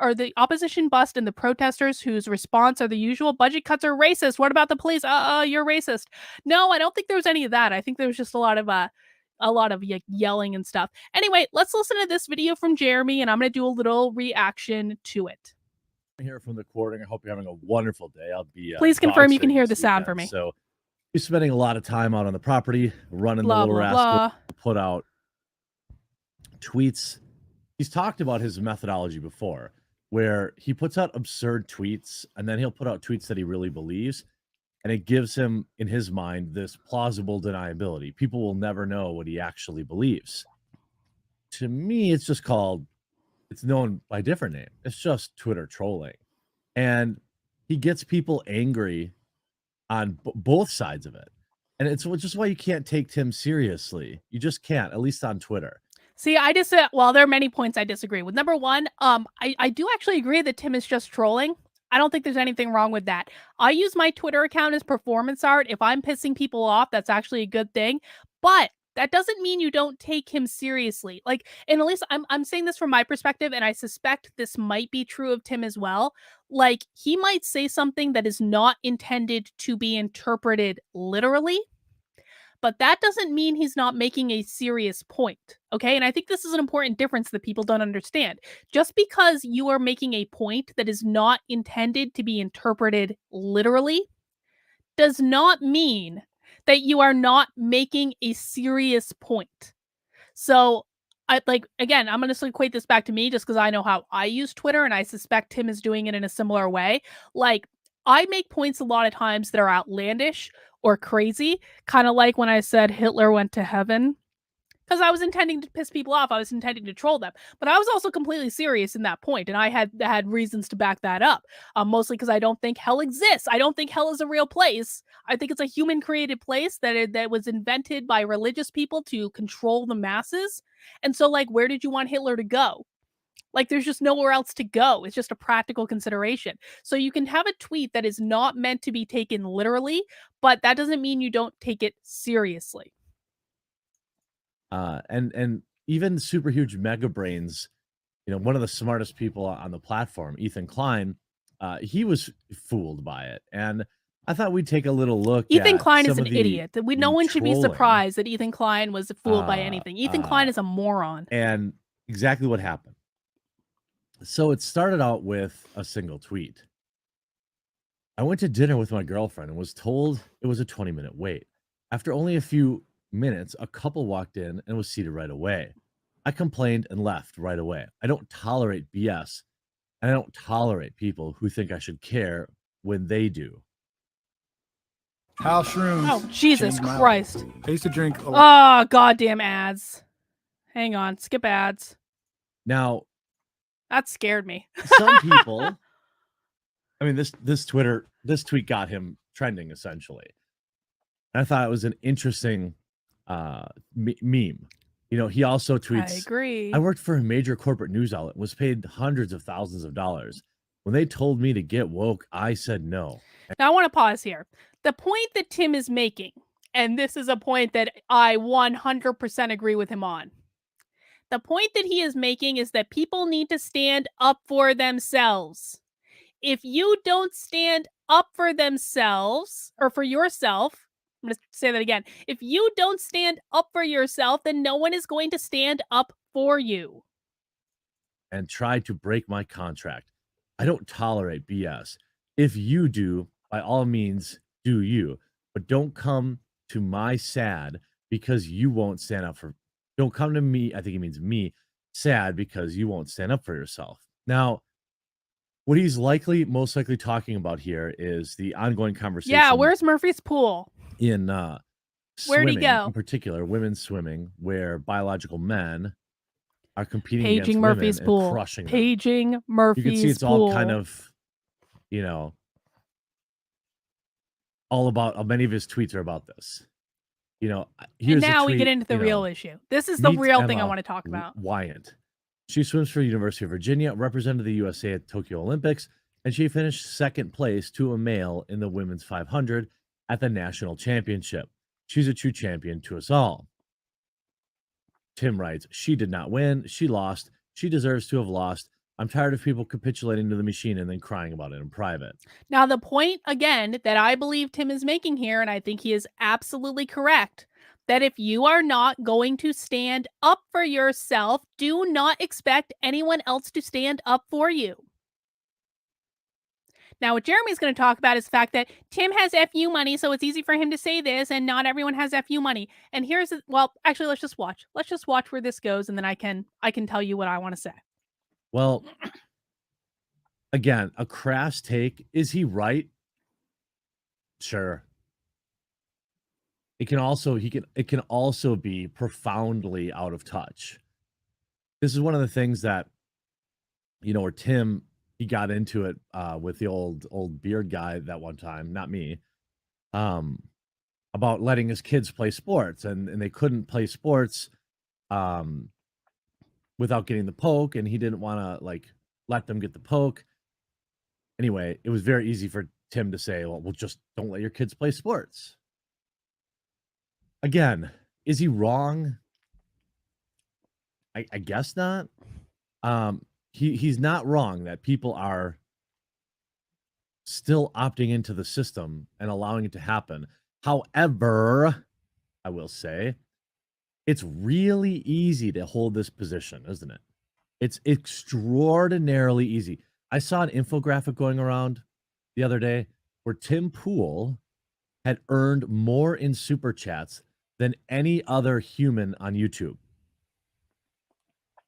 bust and the protesters whose response are the usual budget cuts are racist? What about the police? You're racist. No, I don't think there was any of that. I think there was just a lot of yelling and stuff. Anyway, let's listen to this video from Jeremy, and I'm going to do a little reaction to it. Here from the quartering. I hope you're having a wonderful day. I'll be please confirm you can hear the sound for me. So he's spending a lot of time out on the property, running the little rascal, put out tweets. He's talked about his methodology before, where he puts out absurd tweets and then he'll put out tweets that he really believes, and it gives him, in his mind, this plausible deniability. People will never know what he actually believes. To me, it's just called, it's known by a different name. It's just Twitter trolling. And he gets people angry on both sides of it. And it's just why you can't take Tim seriously. You just can't, at least on Twitter. See, well, there are many points I disagree with. Number one, I do actually agree that Tim is just trolling. I don't think there's anything wrong with that. I use my Twitter account as performance art. If I'm pissing people off, that's actually a good thing. But that doesn't mean you don't take him seriously. Like, and at least I'm saying this from my perspective, and I suspect this might be true of Tim as well. Like, he might say something that is not intended to be interpreted literally, but that doesn't mean he's not making a serious point, okay? And I think this is an important difference that people don't understand. Just because you are making a point that is not intended to be interpreted literally does not mean that you are not making a serious point. So, again, I'm going to equate this back to me just because I know how I use Twitter, and I suspect Tim is doing it in a similar way. Like, I make points a lot of times that are outlandish or crazy, kind of like when I said Hitler went to heaven, because I was intending to piss people off. I was intending to troll them, but I was also completely serious in that point, and I had reasons to back that up. Mostly because I don't think hell exists. I don't think hell is a real place. I think it's a human-created place that was invented by religious people to control the masses. And so, like, where did you want Hitler to go? Like, there's just nowhere else to go. It's just a practical consideration. So you can have a tweet that is not meant to be taken literally, but that doesn't mean you don't take it seriously. And even super huge mega brains, you know, one of the smartest people on the platform, Ethan Klein, he was fooled by it. And I thought we'd take a little look. Ethan Klein is an idiot. No one should be surprised that Ethan Klein was fooled by anything. Ethan Klein is a moron. And exactly what happened. So it started out with a single tweet. I went to dinner with my girlfriend and was told it was a 20-minute wait. After only a few minutes, a couple walked in and was seated right away. I complained and left right away. I don't tolerate BS, and I don't tolerate people who think I should care when they do. How shrooms? Oh, Jesus Christ. I used to drink a lot. Oh, goddamn ads. Hang on, skip ads. Now, that scared me. Some people, I mean, this tweet got him trending, essentially. And I thought it was an interesting meme. You know, he also tweets, I agree. I worked for a major corporate news outlet, was paid hundreds of thousands of dollars. When they told me to get woke, I said no. Now, I want to pause here. The point that Tim is making, and this is a point that I 100% agree with him on. The point that he is making is that people need to stand up for themselves. If you don't stand up for themselves or for yourself, I'm going to say that again. If you don't stand up for yourself, then no one is going to stand up for you. And try to break my contract. I don't tolerate BS. If you do, by all means, do you. But don't come to my sad because you won't stand up for. Don't come to me, I think he means me, sad because you won't stand up for yourself. Now, what he's most likely talking about here is the ongoing conversation. Yeah, where's Murphy's Pool? In where'd he go? In particular, women's swimming, where biological men are competing Paging against Murphy's women Pool. and crushing them. Paging Murphy's Pool. You can see it's all kind of, you know, all about, many of his tweets are about this. And And now we get tweet, into the real issue. This is the meet real thing I Emma want to talk about. Wyant. She swims for University of Virginia, represented the USA at Tokyo Olympics, and she finished second place to a male in the women's 500 at the national championship. She's a true champion to us all. Tim writes, she did not win. She lost. She deserves to have lost. I'm tired of people capitulating to the machine and then crying about it in private. Now, the point, again, that I believe Tim is making here, and I think he is absolutely correct, that if you are not going to stand up for yourself, do not expect anyone else to stand up for you. Now, what Jeremy's going to talk about is the fact that Tim has FU money, so it's easy for him to say this, and not everyone has FU money. And here's, well, actually, let's just watch. Let's just watch where this goes, and then I can tell you what I want to say. Well, again, a crass take. Is he right? Sure. It can also be profoundly out of touch. This is one of the things that, where Tim, he got into it with the old beard guy that one time, not me, about letting his kids play sports, and they couldn't play sports without getting the poke, and he didn't want to let them get the poke. Anyway, it was very easy for Tim to say, well, just don't let your kids play sports. Again, is he wrong? I guess not. He's not wrong that people are still opting into the system and allowing it to happen. However, I will say, it's really easy to hold this position, isn't it? It's extraordinarily easy. I saw an infographic going around the other day where Tim Pool had earned more in super chats than any other human on YouTube.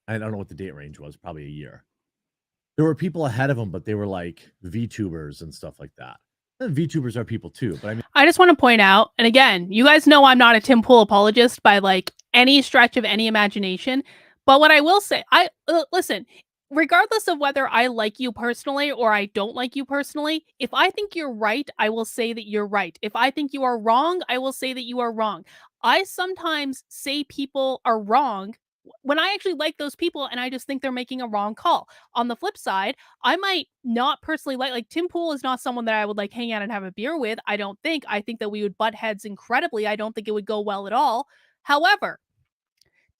I don't know what the date range was, probably a year. There were people ahead of him, but they were like VTubers and stuff like that. And VTubers are people too, but I just want to point out, and again, you guys know I'm not a Tim Pool apologist by any stretch of any imagination, but what I will say, listen, regardless of whether I like you personally or I don't like you personally, if I think you're right, I will say that you're right. If I think you are wrong, I will say that you are wrong. I sometimes say people are wrong when I actually like those people and I just think they're making a wrong call. On the flip side, I might not personally like Tim Pool is not someone that I would hang out and have a beer with. I don't think. I think that we would butt heads incredibly. I don't think it would go well at all. However,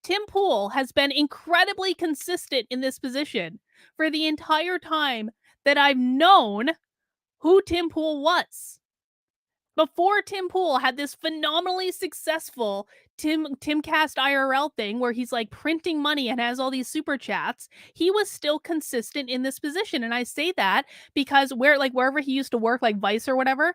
Tim Pool has been incredibly consistent in this position for the entire time that I've known who Tim Pool was. Before Tim Pool had this phenomenally successful Timcast IRL thing where he's printing money and has all these super chats, he was still consistent in this position. And I say that because wherever he used to work, Vice or whatever,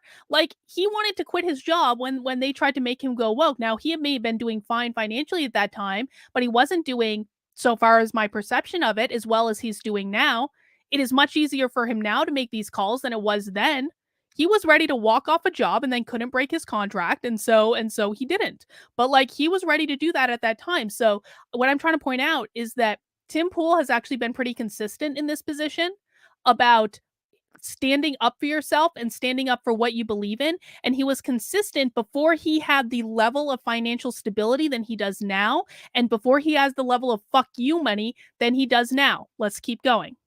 he wanted to quit his job when they tried to make him go woke. Now, he may have been doing fine financially at that time, but he wasn't doing, so far as my perception of it, as well as he's doing now. It is much easier for him now to make these calls than it was then. He was ready to walk off a job and then couldn't break his contract, and so he didn't. But he was ready to do that at that time. So what I'm trying to point out is that Tim Pool has actually been pretty consistent in this position about standing up for yourself and standing up for what you believe in. And he was consistent before he had the level of financial stability than he does now, and before he has the level of fuck you money than he does now. Let's keep going.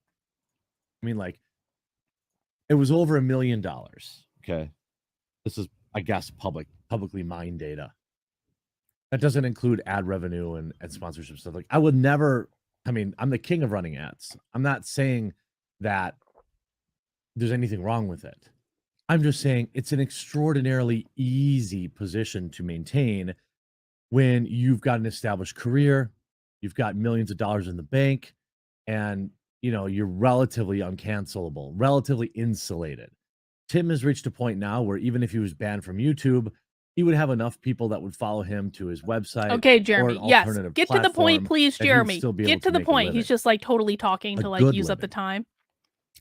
It was over $1 million. Okay. This is, I guess, publicly mined data. That doesn't include ad revenue and sponsorship stuff. I would never, I'm the king of running ads. I'm not saying that there's anything wrong with it. I'm just saying it's an extraordinarily easy position to maintain when you've got an established career, you've got millions of dollars in the bank, and you're relatively uncancelable, relatively insulated. Tim has reached a point now where even if he was banned from YouTube, he would have enough people that would follow him to his website. Okay, Jeremy. Yes. Get to the point, please, Jeremy. Get to the point. He's just totally talking to use up the time.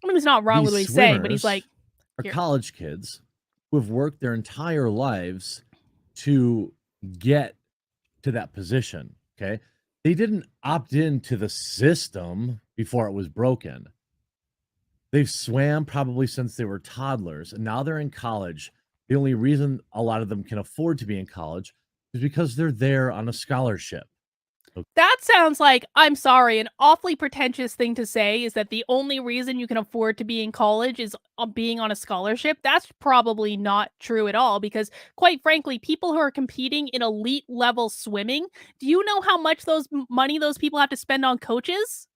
He's not wrong with what he's saying, but he's are college kids who have worked their entire lives to get to that position. Okay. They didn't opt into the system before it was broken. They've swam probably since they were toddlers, and now they're in college. The only reason a lot of them can afford to be in college Is because they're there on a scholarship. That sounds like, I'm sorry, an awfully pretentious thing to say is that the only reason you can afford to be in college is being on a scholarship. That's probably not true at all because, quite frankly, people who are competing in elite level swimming, do you know how much money those people have to spend on coaches?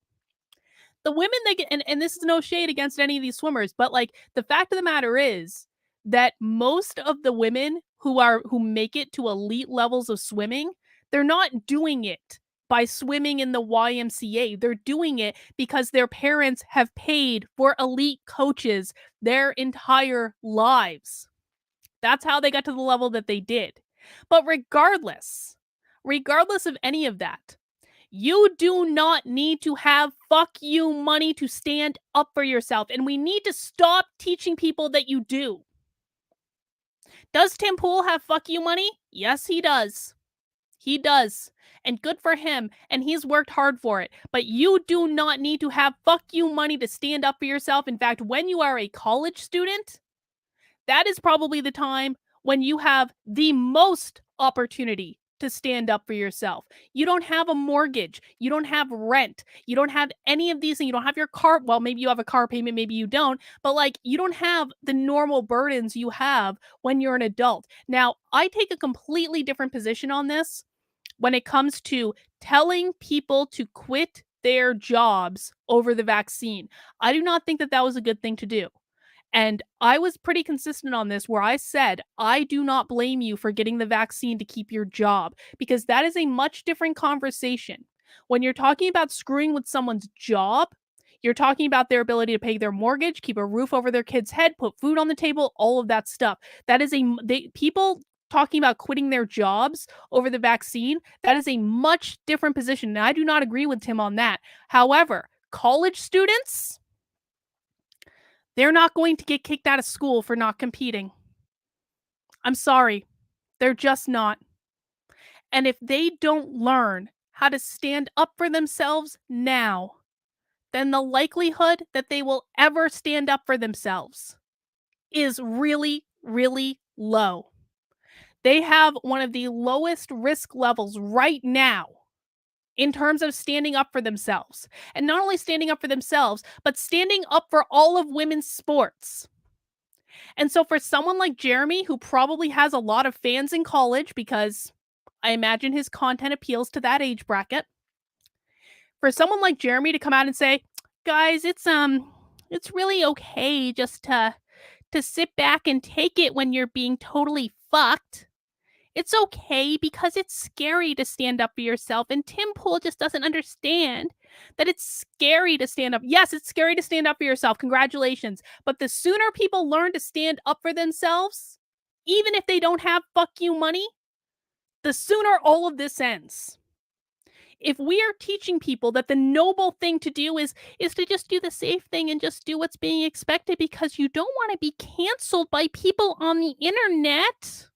The women they get, and this is no shade against any of these swimmers, but like the fact of the matter is that most of the women who make it to elite levels of swimming, they're not doing it by swimming in the YMCA. They're doing it because their parents have paid for elite coaches their entire lives. That's how they got to the level that they did. But regardless of any of that, you do not need to have fuck you money to stand up for yourself. And we need to stop teaching people that you do. Does Tim Pool have fuck you money? Yes, he does. He does. And good for him. And he's worked hard for it. But you do not need to have fuck you money to stand up for yourself. In fact, when you are a college student, that is probably the time when you have the most opportunity to stand up for yourself. You don't have a mortgage. You don't have rent. You don't have any of these things. You don't have your car. Well, maybe you have a car payment, maybe you don't. But like, you don't have the normal burdens you have when you're an adult. Now, I take a completely different position on this when it comes to telling people to quit their jobs over the vaccine. I do not think that that was a good thing to do. And I was pretty consistent on this where I said, I do not blame you for getting the vaccine to keep your job because that is a much different conversation. When you're talking about screwing with someone's job, you're talking about their ability to pay their mortgage, keep a roof over their kid's head, put food on the table, all of that stuff. That is people talking about quitting their jobs over the vaccine, that is a much different position. And I do not agree with Tim on that. However, college students, they're not going to get kicked out of school for not competing. I'm sorry. They're just not. And if they don't learn how to stand up for themselves now, then the likelihood that they will ever stand up for themselves is really, really low. They have one of the lowest risk levels right now in terms of standing up for themselves. And not only standing up for themselves, but standing up for all of women's sports. And so for someone like Jeremy, who probably has a lot of fans in college because I imagine his content appeals to that age bracket, for someone like Jeremy to come out and say, guys, it's really okay just to sit back and take it when you're being totally fucked. It's okay because it's scary to stand up for yourself. And Tim Pool just doesn't understand that it's scary to stand up. Yes, it's scary to stand up for yourself. Congratulations. But the sooner people learn to stand up for themselves, even if they don't have fuck you money, the sooner all of this ends. If we are teaching people that the noble thing to do is to just do the safe thing and just do what's being expected because you don't want to be canceled by people on the internet,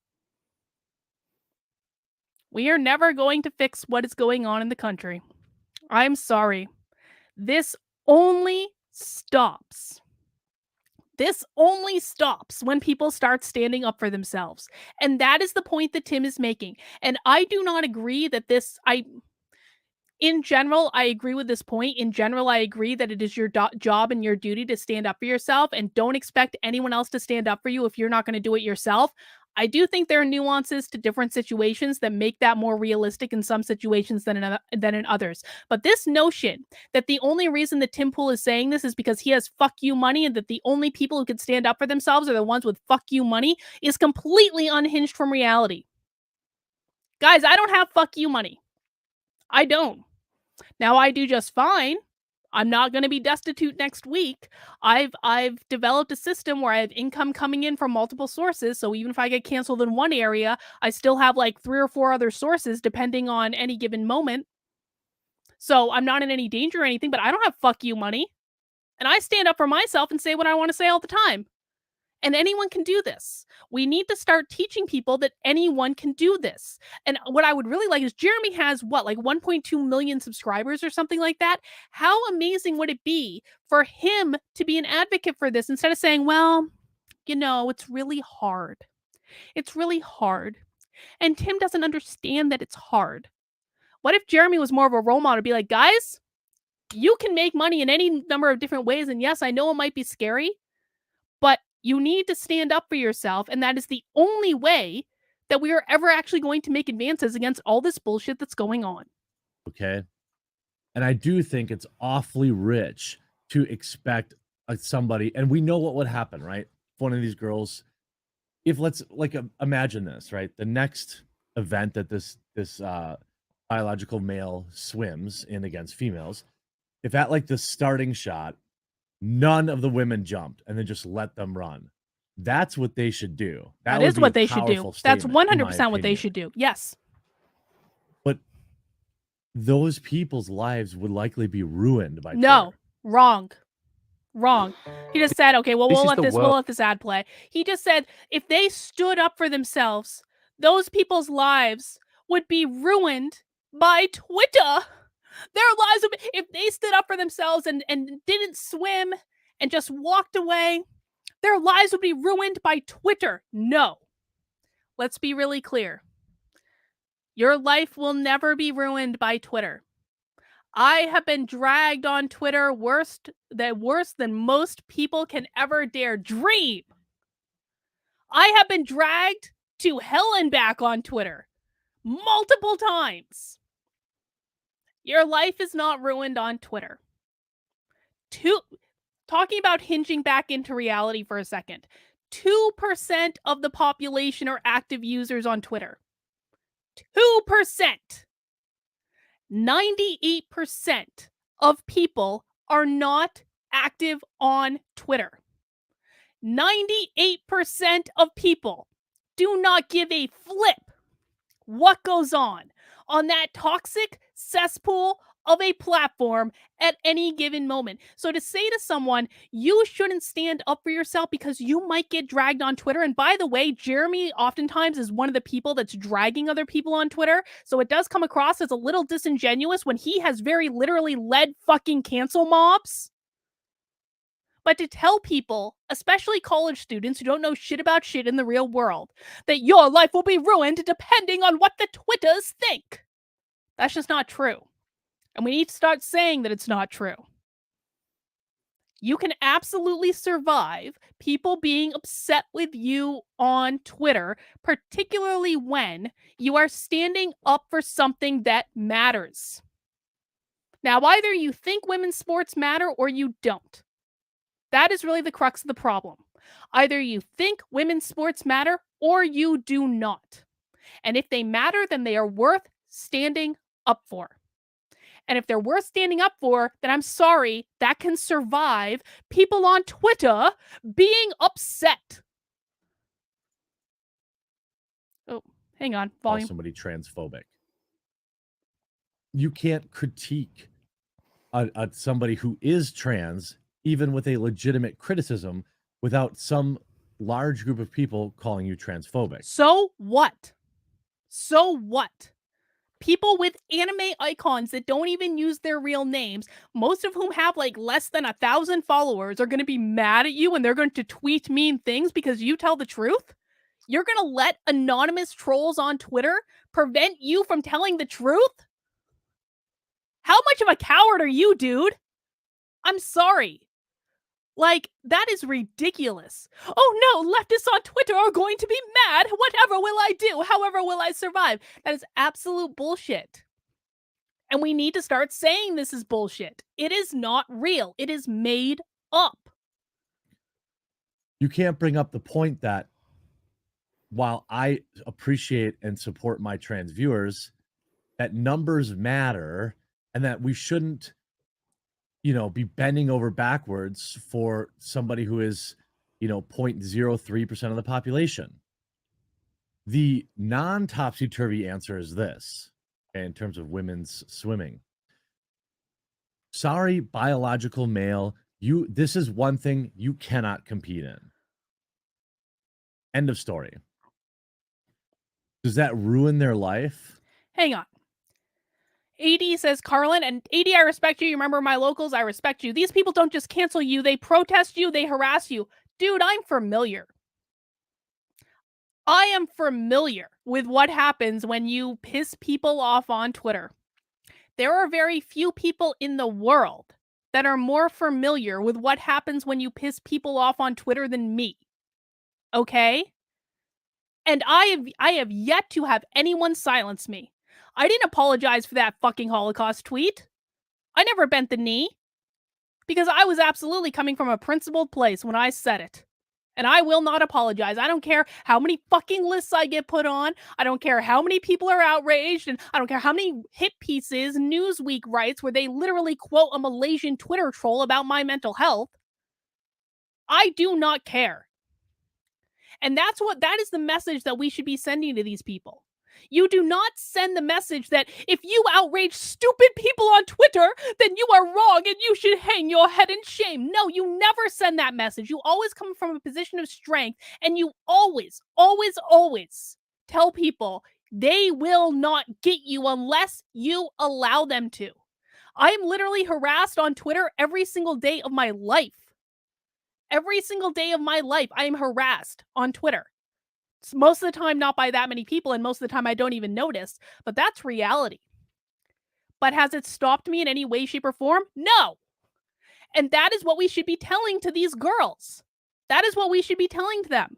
we are never going to fix what is going on in the country. I'm sorry. This only stops. This only stops when people start standing up for themselves. And that is the point that Tim is making. And I do not agree that in general, I agree with this point. In general, I agree that it is your job and your duty to stand up for yourself and don't expect anyone else to stand up for you if you're not going to do it yourself. I do think there are nuances to different situations that make that more realistic in some situations than in others. But this notion that the only reason that Tim Pool is saying this is because he has fuck you money and that the only people who can stand up for themselves are the ones with fuck you money is completely unhinged from reality. Guys, I don't have fuck you money. I don't. Now I do just fine. I'm not going to be destitute next week. I've developed a system where I have income coming in from multiple sources. So even if I get canceled in one area, I still have like 3 or 4 other sources depending on any given moment. So I'm not in any danger or anything, but I don't have fuck you money. And I stand up for myself and say what I want to say all the time. And anyone can do this. We need to start teaching people that anyone can do this. And what I would really like is Jeremy has like 1.2 million subscribers or something like that. How amazing would it be for him to be an advocate for this instead of saying, well, it's really hard. It's really hard. And Tim doesn't understand that it's hard. What if Jeremy was more of a role model to be like, guys, you can make money in any number of different ways. And yes, I know it might be scary, but you need to stand up for yourself. And that is the only way that we are ever actually going to make advances against all this bullshit that's going on. Okay. And I do think it's awfully rich to expect somebody, and we know what would happen, right? If one of these girls, if let's imagine this, right? The next event that this biological male swims in against females, if at like the starting shot, none of the women jumped and then just let them run. That's what they should do. That would is be what a they should do. powerful That's statement, in my 100% what they opinion. should do. Yes. But those people's lives would likely be ruined by No, Twitter. wrong. Wrong. He just said, okay, well, This we'll is let the this world. we'll let this ad play. He just said if they stood up for themselves, those people's lives would be ruined by Twitter. Their lives would be, if they stood up for themselves and didn't swim and just walked away, their lives would be ruined by Twitter. No. Let's be really clear. Your life will never be ruined by Twitter. I have been dragged on Twitter worse than most people can ever dare dream. I have been dragged to hell and back on Twitter multiple times. Your life is not ruined on Twitter. Talking about hinging back into reality for a second. 2% of the population are active users on Twitter. 2%. 98% of people are not active on Twitter. 98% of people do not give a flip what goes on that toxic cesspool of a platform at any given moment. So to say to someone, you shouldn't stand up for yourself because you might get dragged on Twitter. And by the way, Jeremy oftentimes is one of the people that's dragging other people on Twitter. So it does come across as a little disingenuous when he has very literally led fucking cancel mobs. But to tell people, especially college students who don't know shit about shit in the real world, that your life will be ruined depending on what the Twitters think. That's just not true. And we need to start saying that it's not true. You can absolutely survive people being upset with you on Twitter, particularly when you are standing up for something that matters. Now, either you think women's sports matter or you don't. That is really the crux of the problem. Either you think women's sports matter or you do not. And if they matter, then they are worth standing up for. And if they're worth standing up for, then I'm sorry, that can survive people on Twitter being upset. Oh, hang on, Call volume. somebody transphobic. You can't critique somebody who is trans, even with a legitimate criticism, without some large group of people calling you transphobic. So what? So what? People with anime icons that don't even use their real names, most of whom have like less than 1,000 followers, are going to be mad at you and they're going to tweet mean things because you tell the truth? You're going to let anonymous trolls on Twitter prevent you from telling the truth? How much of a coward are you, dude? I'm sorry. Like, that is ridiculous. Oh no, leftists on Twitter are going to be mad. Whatever will I do? However will I survive? That is absolute bullshit. And we need to start saying this is bullshit. It is not real. It is made up. You can't bring up the point that while I appreciate and support my trans viewers, that numbers matter and that we shouldn't be bending over backwards for somebody who is, 0.03% of the population. The non-topsy-turvy answer is this, okay, in terms of women's swimming. Sorry, biological male, this is one thing you cannot compete in. End of story. Does that ruin their life? Hang on. AD says, Carlin, and AD, I respect you. You remember my locals? I respect you. These people don't just cancel you. They protest you. They harass you. Dude, I'm familiar. I am familiar with what happens when you piss people off on Twitter. There are very few people in the world that are more familiar with what happens when you piss people off on Twitter than me. Okay? And I have yet to have anyone silence me. I didn't apologize for that fucking Holocaust tweet. I never bent the knee because I was absolutely coming from a principled place when I said it. And I will not apologize. I don't care how many fucking lists I get put on. I don't care how many people are outraged. And I don't care how many hit pieces Newsweek writes where they literally quote a Malaysian Twitter troll about my mental health. I do not care. And that is the message that we should be sending to these people. You do not send the message that if you outrage stupid people on Twitter, then you are wrong and you should hang your head in shame. No, you never send that message. You always come from a position of strength, and you always, always, always tell people they will not get you unless you allow them to. I am literally harassed on Twitter every single day of my life. Every single day of my life, I am harassed on Twitter. Most of the time, not by that many people, and most of the time I don't even notice, but that's reality. But has it stopped me in any way, shape, or form? No. And that is what we should be telling to these girls. That is what we should be telling to them.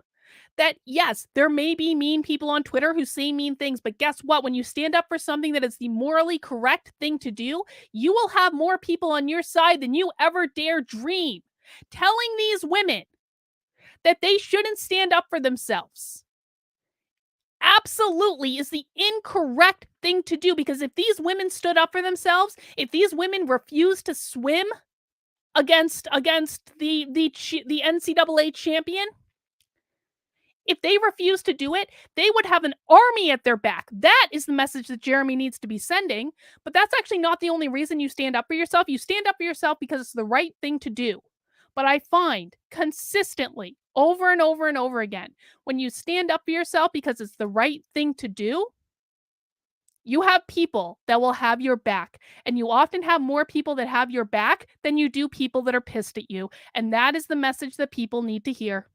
That, yes, there may be mean people on Twitter who say mean things, but guess what? When you stand up for something that is the morally correct thing to do, you will have more people on your side than you ever dare dream. Telling these women that they shouldn't stand up for themselves absolutely is the incorrect thing to do, because if these women stood up for themselves, if these women refused to swim against the NCAA champion, if they refused to do it, they would have an army at their back. That is the message that Jeremy needs to be sending. But that's actually not the only reason you stand up for yourself. You stand up for yourself because it's the right thing to do. But I find consistently, over and over and over again, when you stand up for yourself because it's the right thing to do, you have people that will have your back. And you often have more people that have your back than you do people that are pissed at you. And that is the message that people need to hear.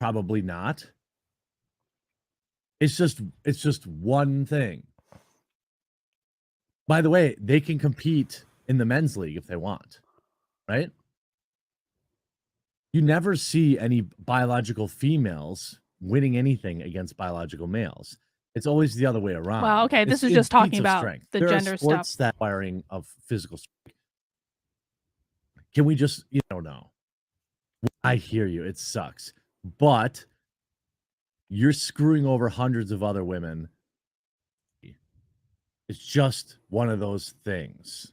Probably not. It's just one thing. By the way, they can compete in the men's league if they want, right? You never see any biological females winning anything against biological males. It's always the other way around. Well, okay, this is It's just feats talking of about strength. the There gender are sports stuff. that requiring of physical strength. Can we just, no. I hear you. It sucks. But you're screwing over hundreds of other women. It's just one of those things.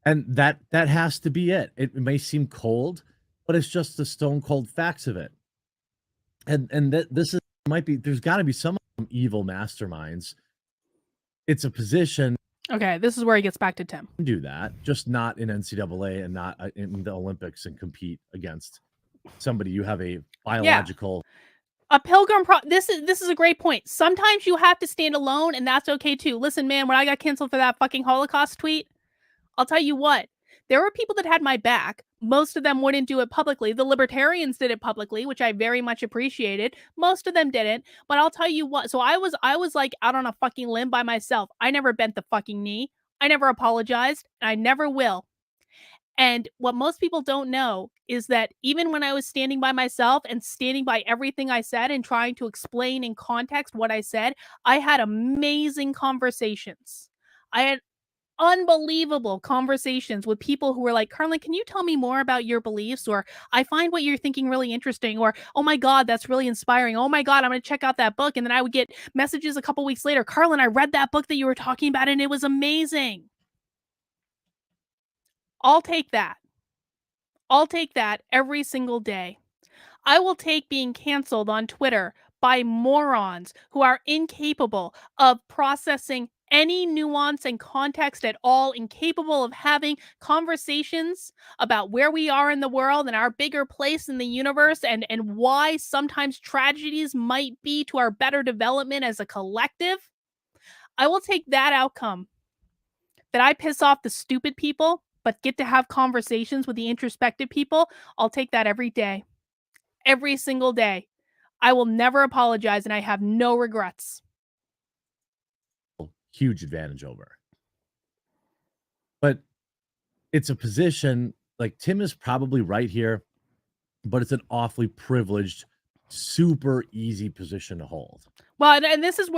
And that has to be it. It may seem cold, but it's just the stone cold facts of it. And that this is might be, there's got to be some evil masterminds. It's a position. Okay, this is where he gets back to Tim. Do that, just not in NCAA and not in the Olympics, and compete against somebody you have a biological. A pilgrim this is a great point. Sometimes you have to stand alone, and that's okay too. Listen, man, when I got canceled for that fucking Holocaust tweet, I'll tell you what, there were people that had my back. Most of them wouldn't do it publicly. The libertarians did it publicly, which I very much appreciated. Most of them didn't. But I'll tell you what, so I was like out on a fucking limb by myself. I never bent the fucking knee. I never apologized, and I never will. And what most people don't know is that even when I was standing by myself and standing by everything I said and trying to explain in context what I said, I had amazing conversations. I had unbelievable conversations with people who were like, Carlin, can you tell me more about your beliefs? Or I find what you're thinking really interesting. Or, oh my God, that's really inspiring. Oh my God, I'm going to check out that book. And then I would get messages a couple weeks later. Carlin, I read that book that you were talking about and it was amazing. I'll take that. I'll take that every single day. I will take being canceled on Twitter by morons who are incapable of processing any nuance and context at all, incapable of having conversations about where we are in the world and our bigger place in the universe, and why sometimes tragedies might be to our better development as a collective. I will take that outcome, that I piss off the stupid people but get to have conversations with the introspective people. I'll take that every day. Every single day. I will never apologize, and I have no regrets. Huge advantage over. But it's a position, like, Tim is probably right here, but it's an awfully privileged, super easy position to hold. Well, and this is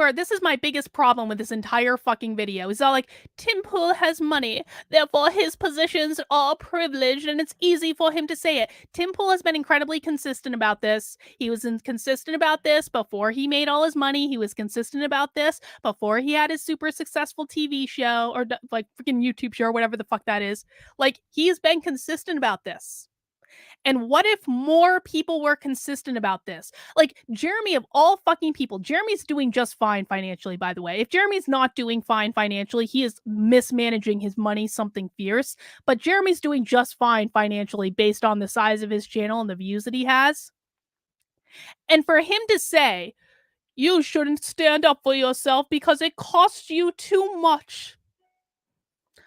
my biggest problem with this entire fucking video. Is all like, Tim Pool has money, therefore his positions are privileged, and it's easy for him to say it. Tim Pool has been incredibly consistent about this. He was consistent about this before he made all his money. He was consistent about this before he had his super successful TV show or like freaking YouTube show or whatever the fuck that is. Like, he's been consistent about this. And what if more people were consistent about this? Like, Jeremy, of all fucking people, Jeremy's doing just fine financially, by the way. If Jeremy's not doing fine financially, he is mismanaging his money something fierce. But Jeremy's doing just fine financially based on the size of his channel and the views that he has. And for him to say, you shouldn't stand up for yourself because it costs you too much.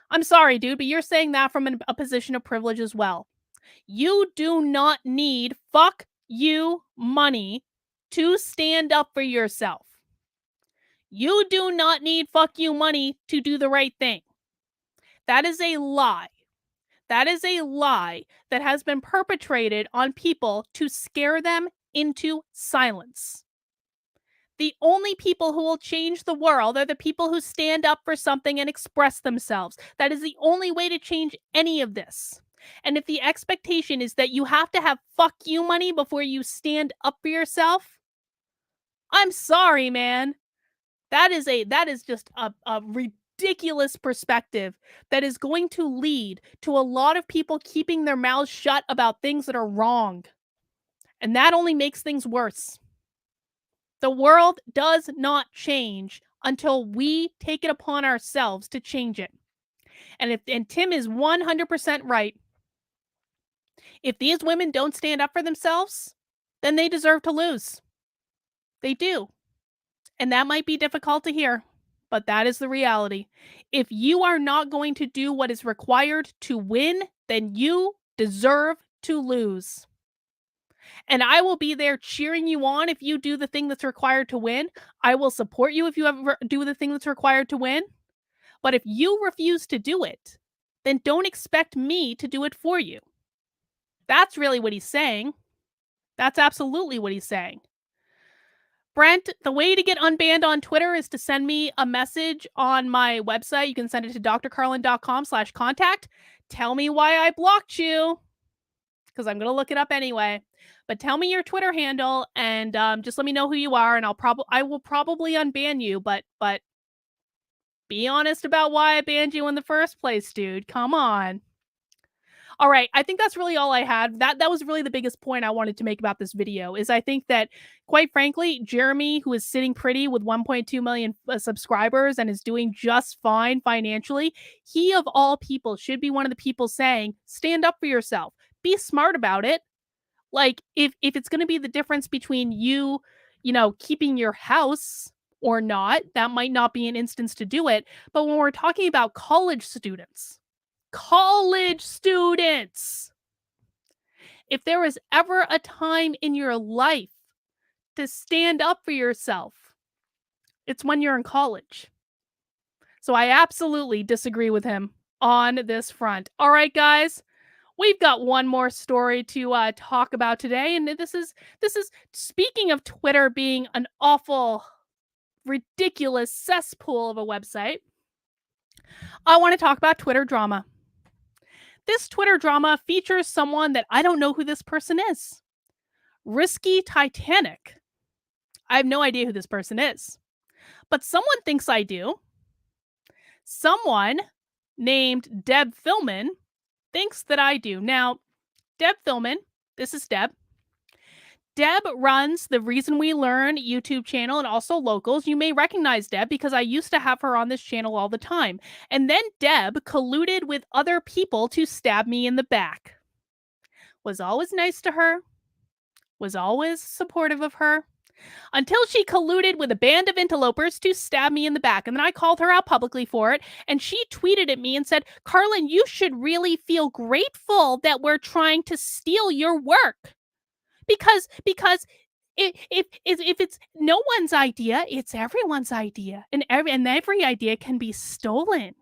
I'm sorry, dude, but you're saying that from a position of privilege as well. You do not need fuck you money to stand up for yourself. You do not need fuck you money to do the right thing. That is a lie. That is a lie that has been perpetrated on people to scare them into silence. The only people who will change the world are the people who stand up for something and express themselves. That is the only way to change any of this. And if the expectation is that you have to have fuck you money before you stand up for yourself, I'm sorry, man. That is just a ridiculous perspective that is going to lead to a lot of people keeping their mouths shut about things that are wrong. And that only makes things worse. The world does not change until we take it upon ourselves to change it. And Tim is 100% right. If these women don't stand up for themselves, then they deserve to lose. They do. And that might be difficult to hear, but that is the reality. If you are not going to do what is required to win, then you deserve to lose. And I will be there cheering you on if you do the thing that's required to win. I will support you if you ever do the thing that's required to win. But if you refuse to do it, then don't expect me to do it for you. That's really what he's saying. That's absolutely what he's saying. Brent, the way to get unbanned on Twitter is to send me a message on my website. You can send it to drcarlin.com/contact. Tell me why I blocked you, because I'm going to look it up anyway. But tell me your Twitter handle and just let me know who you are, and I will probably unban you. But be honest about why I banned you in the first place, dude. Come on. All right, I think that's really all I had. That was really the biggest point I wanted to make about this video, is I think that, quite frankly, Jeremy, who is sitting pretty with 1.2 million subscribers and is doing just fine financially, he of all people should be one of the people saying, stand up for yourself. Be smart about it. Like, if it's going to be the difference between you keeping your house or not, that might not be an instance to do it. But when we're talking about college students, if there was ever a time in your life to stand up for yourself, it's when you're in college. So I absolutely disagree with him on this front. All right, guys, we've got one more story to talk about today, and this is speaking of Twitter being an awful, ridiculous cesspool of a website. I want to talk about Twitter drama. This Twitter drama features someone that I don't know who this person is. Risky Titanic. I have no idea who this person is. But someone thinks I do. Someone named Deb Philman thinks that I do. Now, Deb Philman, this is Deb. Deb runs the Reason We Learn YouTube channel and also Locals. You may recognize Deb because I used to have her on this channel all the time. And then Deb colluded with other people to stab me in the back. Was always nice to her. Was always supportive of her. Until she colluded with a band of interlopers to stab me in the back. And then I called her out publicly for it. And she tweeted at me and said, Carlin, you should really feel grateful that we're trying to steal your work. Because if it's no one's idea, it's everyone's idea, and every idea can be stolen.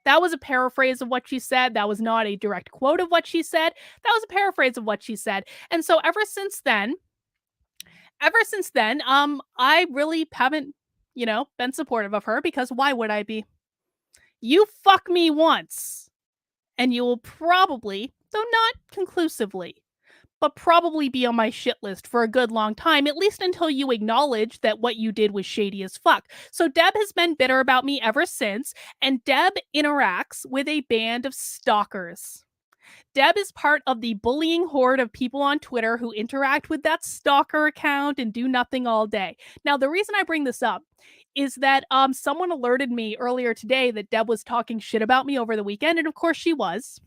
That was a paraphrase of what she said. That was not a direct quote of what she said. That was a paraphrase of what she said. And so ever since then, I really haven't, been supportive of her, because why would I be? You fuck me once, and you will probably, though not conclusively, but probably be on my shit list for a good long time, at least until you acknowledge that what you did was shady as fuck. So Deb has been bitter about me ever since, and Deb interacts with a band of stalkers. Deb is part of the bullying horde of people on Twitter who interact with that stalker account and do nothing all day. Now, the reason I bring this up is that someone alerted me earlier today that Deb was talking shit about me over the weekend, and of course she was.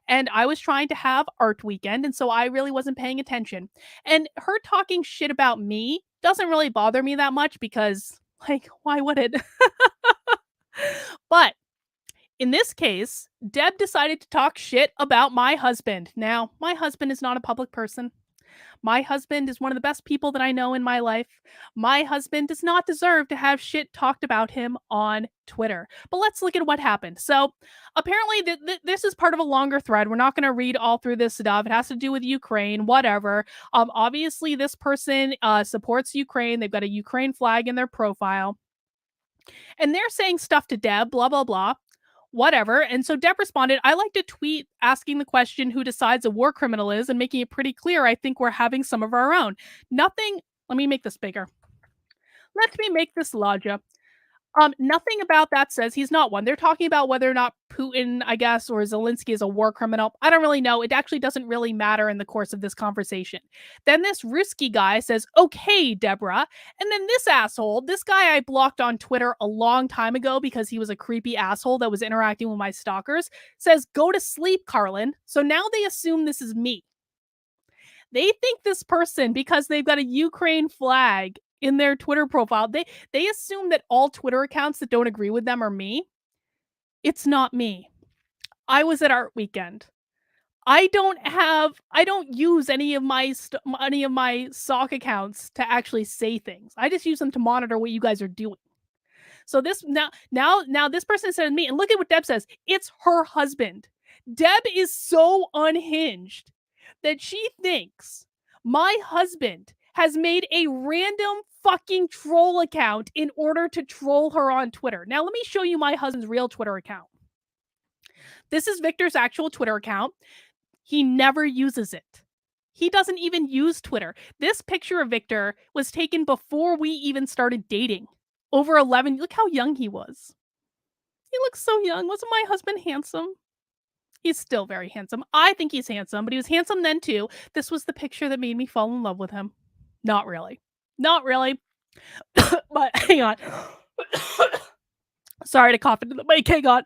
And I was trying to have art weekend, and so I really wasn't paying attention. And her talking shit about me doesn't really bother me that much, because, like, why would it? But in this case, Deb decided to talk shit about my husband. Now, my husband is not a public person. My husband is one of the best people that I know in my life. My husband does not deserve to have shit talked about him on Twitter. But let's look at what happened. So apparently this is part of a longer thread. We're not going to read all through this stuff. It has to do with Ukraine, whatever. Obviously, this person supports Ukraine. They've got a Ukraine flag in their profile. And they're saying stuff to Deb, blah, blah, blah. Whatever. And so Deb responded, I like to tweet asking the question who decides a war criminal is, and making it pretty clear I think we're having some of our own. Nothing. Let me make this bigger. Let me make this larger. Nothing about that says he's not one. They're talking about whether or not Putin, I guess, or Zelensky is a war criminal. I don't really know. It actually doesn't really matter in the course of this conversation. Then this Ruski guy says, okay, Deborah. And then this asshole, this guy I blocked on Twitter a long time ago because he was a creepy asshole that was interacting with my stalkers, says, go to sleep, Carlin. So now they assume this is me. They think this person, because they've got a Ukraine flag in their Twitter profile, they assume that all Twitter accounts that don't agree with them are me. It's not me. I was at art weekend. I don't use any of my sock accounts to actually say things. I just use them to monitor what you guys are doing. So this now this person said to me, and look at what Deb says. It's her husband. Deb is so unhinged that she thinks my husband has made a random fucking troll account in order to troll her on Twitter. Now, let me show you my husband's real Twitter account. This is Victor's actual Twitter account. He never uses it. He doesn't even use Twitter. This picture of Victor was taken before we even started dating. Over 11. Look how young he was. He looks so young. Wasn't my husband handsome? He's still very handsome. I think he's handsome, but he was handsome then too. This was the picture that made me fall in love with him. Not really. Not really. But hang on. Sorry to cough into the mic. Hang on.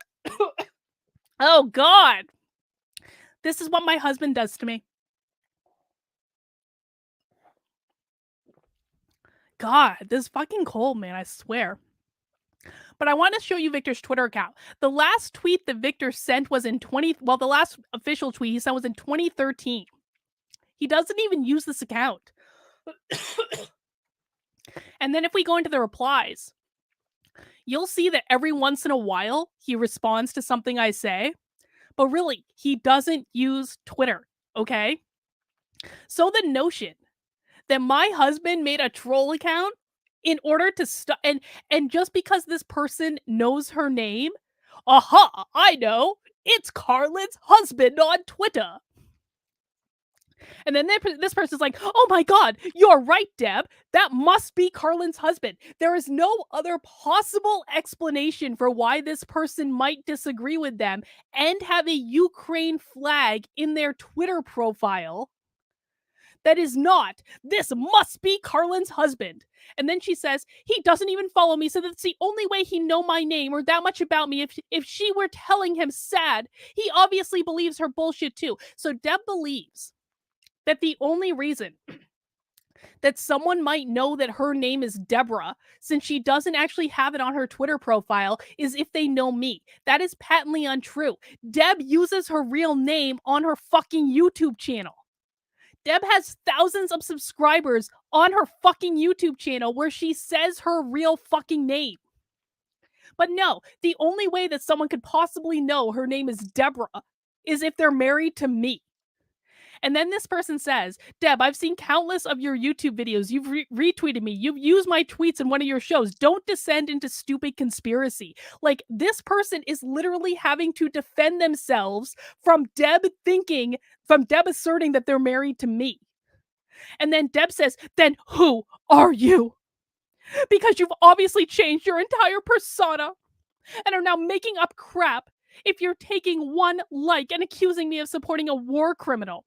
Oh, God. This is what my husband does to me. God, this is fucking cold, man. I swear. But I want to show you Victor's Twitter account. The last tweet that Victor sent was in the last official tweet he sent was in 2013. He doesn't even use this account. And then if we go into the replies, you'll see that every once in a while he responds to something I say, but really he doesn't use Twitter, okay? So the notion that my husband made a troll account in order to and just because this person knows her name, aha, I know, it's Carlin's husband on Twitter. And then this person's like, oh my God, you're right, Deb. That must be Carlin's husband. There is no other possible explanation for why this person might disagree with them and have a Ukraine flag in their Twitter profile. That is not, this must be Carlin's husband. And then she says, he doesn't even follow me, so that's the only way he know my name or that much about me. If she were telling him sad, he obviously believes her bullshit too. So Deb believes that the only reason that someone might know that her name is Deborah, since she doesn't actually have it on her Twitter profile, is if they know me. That is patently untrue. Deb uses her real name on her fucking YouTube channel. Deb has thousands of subscribers on her fucking YouTube channel where she says her real fucking name. But no, the only way that someone could possibly know her name is Deborah is if they're married to me. And then this person says, Deb, I've seen countless of your YouTube videos. You've retweeted me. You've used my tweets in one of your shows. Don't descend into stupid conspiracy. Like, this person is literally having to defend themselves from Deb asserting that they're married to me. And then Deb says, then who are you? Because you've obviously changed your entire persona and are now making up crap if you're taking one like and accusing me of supporting a war criminal.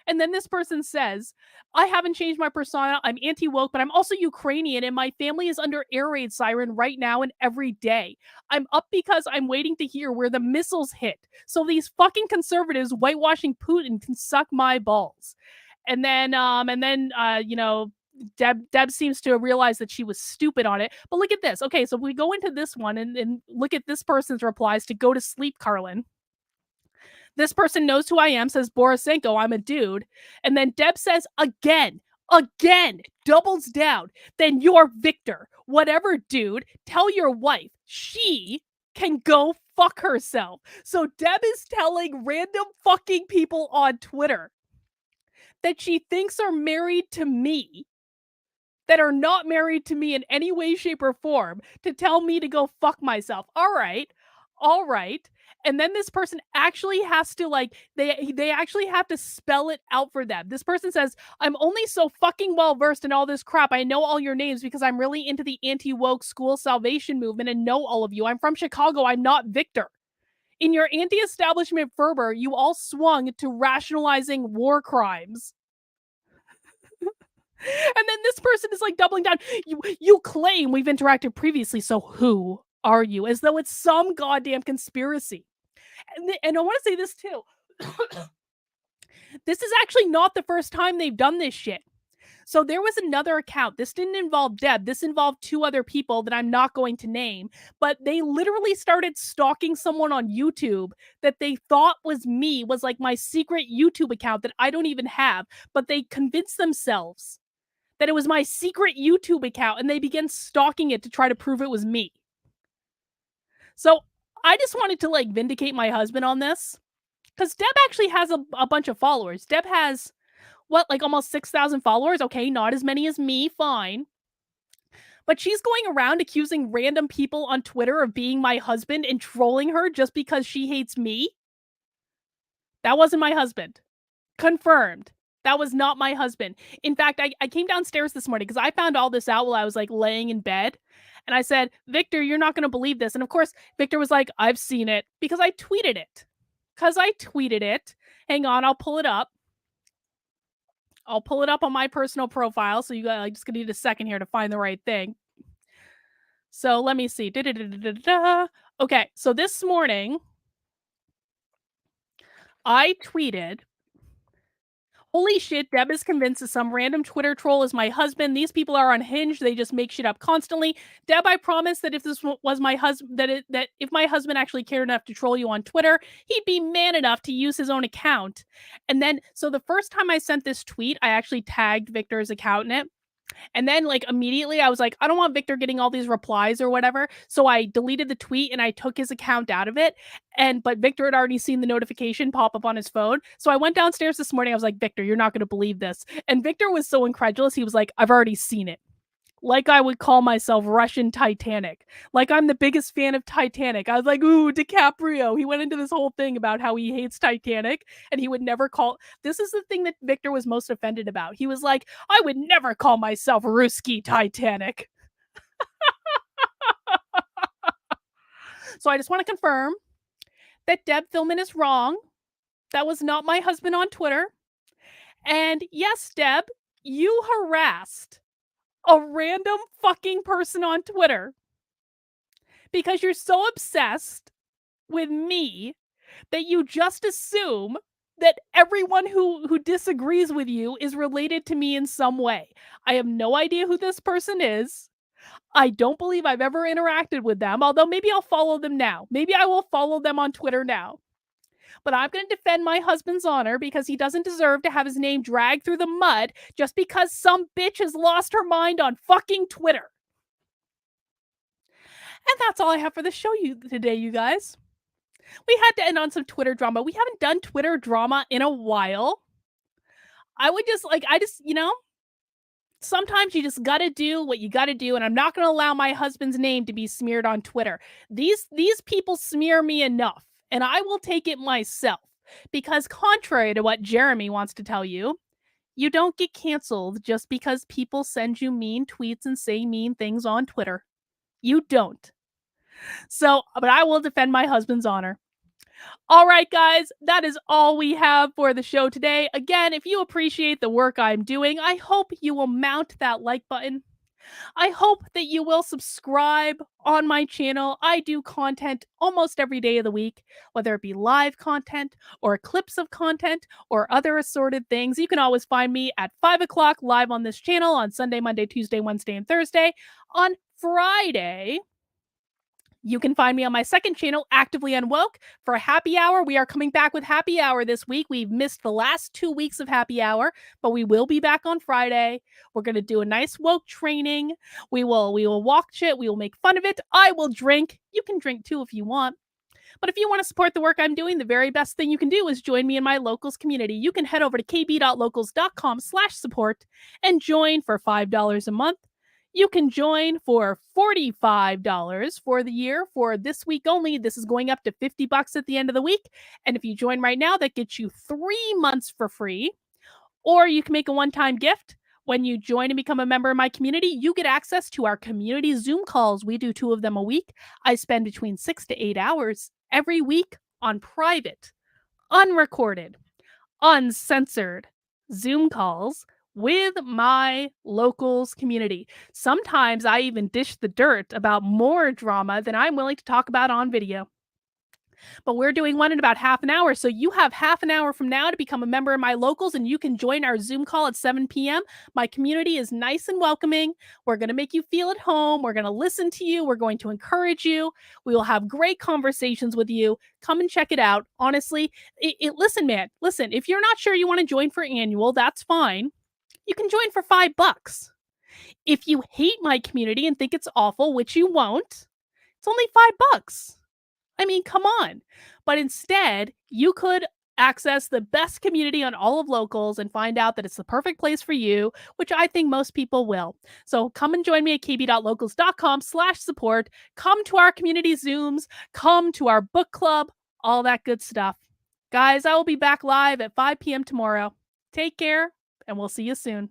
And then this person says, I haven't changed my persona. I'm anti-woke, but I'm also Ukrainian, and my family is under air raid siren right now and every day. I'm up because I'm waiting to hear where the missiles hit. So these fucking conservatives whitewashing Putin can suck my balls. And then, you know, Deb seems to realize that she was stupid on it. But look at this. Okay, so we go into this one and look at this person's replies to go to sleep, Carlin. This person knows who I am, says Borisenko, I'm a dude. And then Deb says again, doubles down. Then you're Victor. Whatever, dude. Tell your wife she can go fuck herself. So Deb is telling random fucking people on Twitter that she thinks are married to me, that are not married to me in any way, shape, or form, to tell me to go fuck myself. All right. And then this person actually has to, like, they actually have to spell it out for them. This person says, I'm only so fucking well versed in all this crap. I know all your names because I'm really into the anti-woke school salvation movement and know all of you. I'm from Chicago. I'm not Victor. In your anti-establishment fervor, you all swung to rationalizing war crimes. And then this person is like doubling down. You claim we've interacted previously, so who are you? As though it's some goddamn conspiracy. And I want to say this too. This is actually not the first time they've done this shit. So there was another account. This didn't involve Deb. This involved two other people that I'm not going to name. But they literally started stalking someone on YouTube that they thought was me, was like my secret YouTube account that I don't even have. But they convinced themselves that it was my secret YouTube account, and they began stalking it to try to prove it was me. So I just wanted to, like, vindicate my husband on this, because Deb actually has a bunch of followers. Deb has, what, like almost 6,000 followers? Okay, not as many as me, fine. But she's going around accusing random people on Twitter of being my husband and trolling her just because she hates me. That wasn't my husband. Confirmed. That was not my husband. In fact, I came downstairs this morning because I found all this out while I was like laying in bed. And I said, Victor, you're not going to believe this. And of course, Victor was like, I've seen it because I tweeted it. Hang on, I'll pull it up. I'll pull it up on my personal profile. So you guys, I just gonna need a second here to find the right thing. So let me see. Okay, so this morning, I tweeted, holy shit, Deb is convinced that some random Twitter troll is my husband. These people are unhinged. They just make shit up constantly. Deb, I promise that if this was my husband, that if my husband actually cared enough to troll you on Twitter, he'd be man enough to use his own account. And then, so the first time I sent this tweet, I actually tagged Victor's account in it. And then, like, immediately I was like, I don't want Victor getting all these replies or whatever. So I deleted the tweet and I took his account out of it. But Victor had already seen the notification pop up on his phone. So I went downstairs this morning. I was like, Victor, you're not going to believe this. And Victor was so incredulous. He was like, I've already seen it. Like I would call myself Russian Titanic. Like I'm the biggest fan of Titanic. I was like, ooh, DiCaprio. He went into this whole thing about how he hates Titanic and he would never call. This is the thing that Victor was most offended about. He was like, I would never call myself Ruski Titanic. So I just want to confirm that Deb Philman is wrong. That was not my husband on Twitter. And yes, Deb, you harassed a random fucking person on Twitter because you're so obsessed with me that you just assume that everyone who disagrees with you is related to me in some way. I have no idea who this person is. I don't believe I've ever interacted with them, although maybe I'll follow them now. Maybe I will follow them on Twitter now. but I'm going to defend my husband's honor because he doesn't deserve to have his name dragged through the mud just because some bitch has lost her mind on fucking Twitter. And that's all I have for the show today, you guys. We had to end on some Twitter drama. We haven't done Twitter drama in a while. I would just sometimes you just got to do what you got to do, and I'm not going to allow my husband's name to be smeared on Twitter. These people smear me enough, and I will take it myself because contrary to what Jeremy wants to tell you, you don't get canceled just because people send you mean tweets and say mean things on Twitter. You don't. So, but I will defend my husband's honor. All right, guys, that is all we have for the show today. Again, if you appreciate the work I'm doing, I hope you will mount that like button. I hope that you will subscribe on my channel. I do content almost every day of the week, whether it be live content or clips of content or other assorted things. You can always find me at 5 o'clock live on this channel on Sunday, Monday, Tuesday, Wednesday, and Thursday. On Friday, you can find me on my second channel, Actively Unwoke, for a happy hour. We are coming back with happy hour this week. We've missed the last 2 weeks of happy hour, but we will be back on Friday. We're going to do a nice woke training. We will watch it. We will make fun of it. I will drink. You can drink too if you want. But if you want to support the work I'm doing, the very best thing you can do is join me in my locals community. You can head over to kb.locals.com/support and join for $5 a month. You can join for $45 for the year for this week only. This is going up to $50 at the end of the week. And if you join right now, that gets you 3 months for free. Or you can make a one-time gift. When you join and become a member of my community, you get access to our community Zoom calls. We do 2 of them a week. I spend between 6 to 8 hours every week on private, unrecorded, uncensored Zoom calls with my locals community. Sometimes I even dish the dirt about more drama than I'm willing to talk about on video. But we're doing one in about half an hour. So you have half an hour from now to become a member of my locals, and you can join our Zoom call at 7 p.m. My community is nice and welcoming. We're going to make you feel at home. We're going to listen to you. We're going to encourage you. We will have great conversations with you. Come and check it out. Honestly, listen, man, listen, if you're not sure you want to join for annual, that's fine. You can join for $5. If you hate my community and think it's awful, which you won't, it's only $5. I mean, come on. But instead, you could access the best community on all of locals and find out that it's the perfect place for you, which I think most people will. So come and join me at kb.locals.com/support. Come to our community Zooms, come to our book club, all that good stuff. Guys, I will be back live at 5 p.m. tomorrow. Take care, and we'll see you soon.